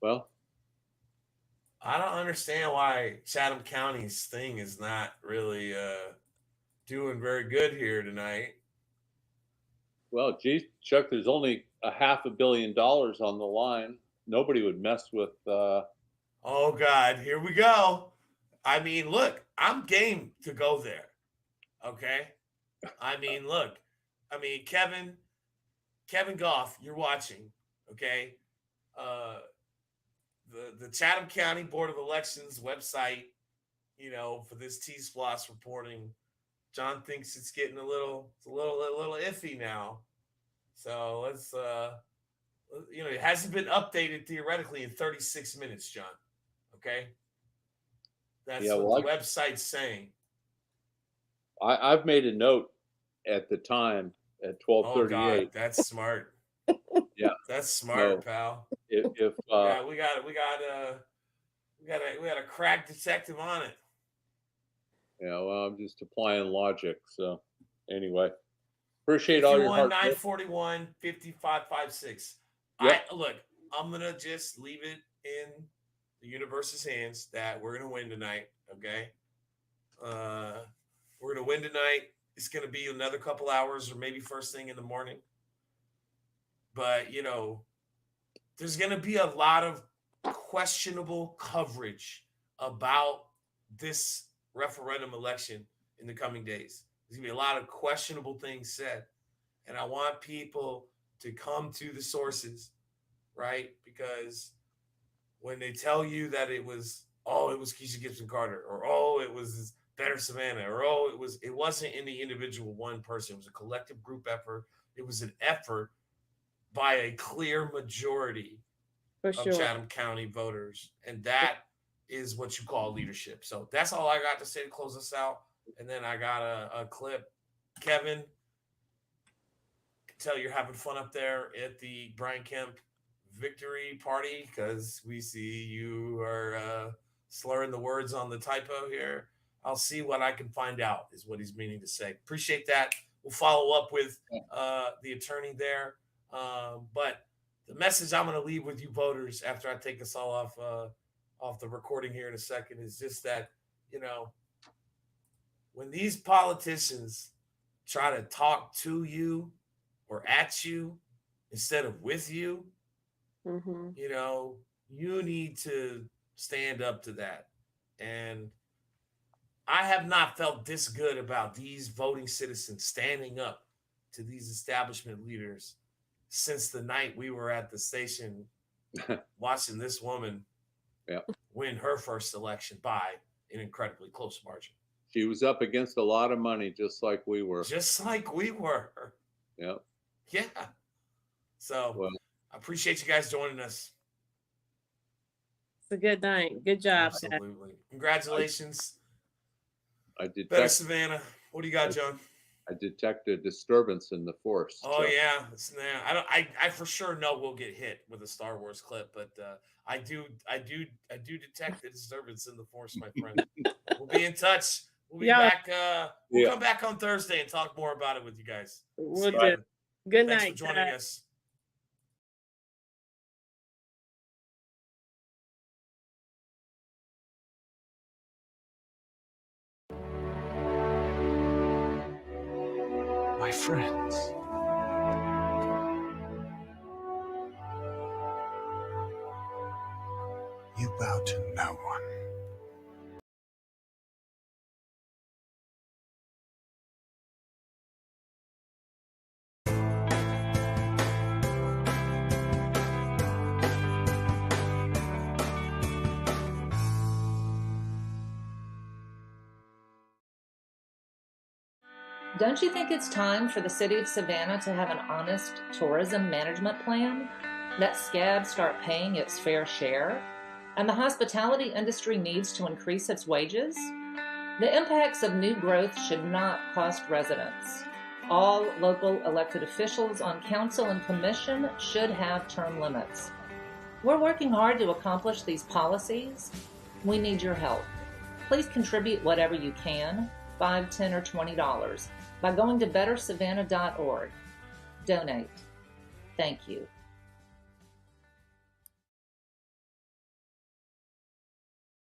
Well, I don't understand why Chatham County's thing is not really doing very good here tonight. Well, geez, Chuck, there's only $500 million on the line. Nobody would mess with. Oh God, here we go. I mean, look, I'm game to go there. Okay. I mean, look, Kevin Goff, you're watching. Okay. The Chatham County Board of Elections website, for this TSPLOST reporting, John thinks it's getting a little iffy now. So let's, it hasn't been updated theoretically in 36 minutes, John. Okay. That's what the website's saying. I've made a note at the time at 12:38. Oh God, that's smart. Yeah, that's smart, pal. If we got a crack detective on it. Yeah, well, I'm just applying logic. So anyway, appreciate all your hard work. 941 5556. Yep. Look, I'm gonna just leave it in the universe's hands that we're gonna win tonight. Okay. We're gonna win tonight. It's gonna be another couple hours or maybe first thing in the morning. But there's gonna be a lot of questionable coverage about this referendum election in the coming days. There's gonna be a lot of questionable things said. And I want people to come to the sources, right? Because when they tell you that it was Keisha Gibson Carter, or it was Better Savannah, or it wasn't any individual one person. It was a collective group effort. It was an effort by a clear majority of Chatham County voters. And that is what you call leadership. So that's all I got to say to close us out. And then I got a clip. Kevin, tell you're having fun up there at the Brian Kemp victory party, because we see you are slurring the words on the typo here. I'll see what I can find out, is what he's meaning to say. Appreciate that. We'll follow up with the attorney there. But the message I'm going to leave with you voters after I take us all off the recording here in a second is just that, when these politicians try to talk to you or at you instead of with you, you need to stand up to that. And I have not felt this good about these voting citizens standing up to these establishment leaders since the night we were at the station watching this woman win her first election by an incredibly close margin. She was up against a lot of money, just like we were. Just like we were. Yep. Yeah. So I appreciate you guys joining us. It's a good night. Good job. Absolutely. Congratulations. I detect Better Savannah. What do you got, John? I detect a disturbance in the force. Oh yeah, I for sure know we'll get hit with a Star Wars clip, but I do detect the disturbance in the force, my friend. We'll be in touch. We'll be back. We'll come back on Thursday and talk more about it with you guys. We'll do. Good night. Thanks for joining us. My friends, you bow to no one. Don't you think it's time for the city of Savannah to have an honest tourism management plan? Let SCAB start paying its fair share? And the hospitality industry needs to increase its wages? The impacts of new growth should not cost residents. All local elected officials on council and commission should have term limits. We're working hard to accomplish these policies. We need your help. Please contribute whatever you can, $5, $10, or $20, by going to bettersavannah.org. Donate. Thank you.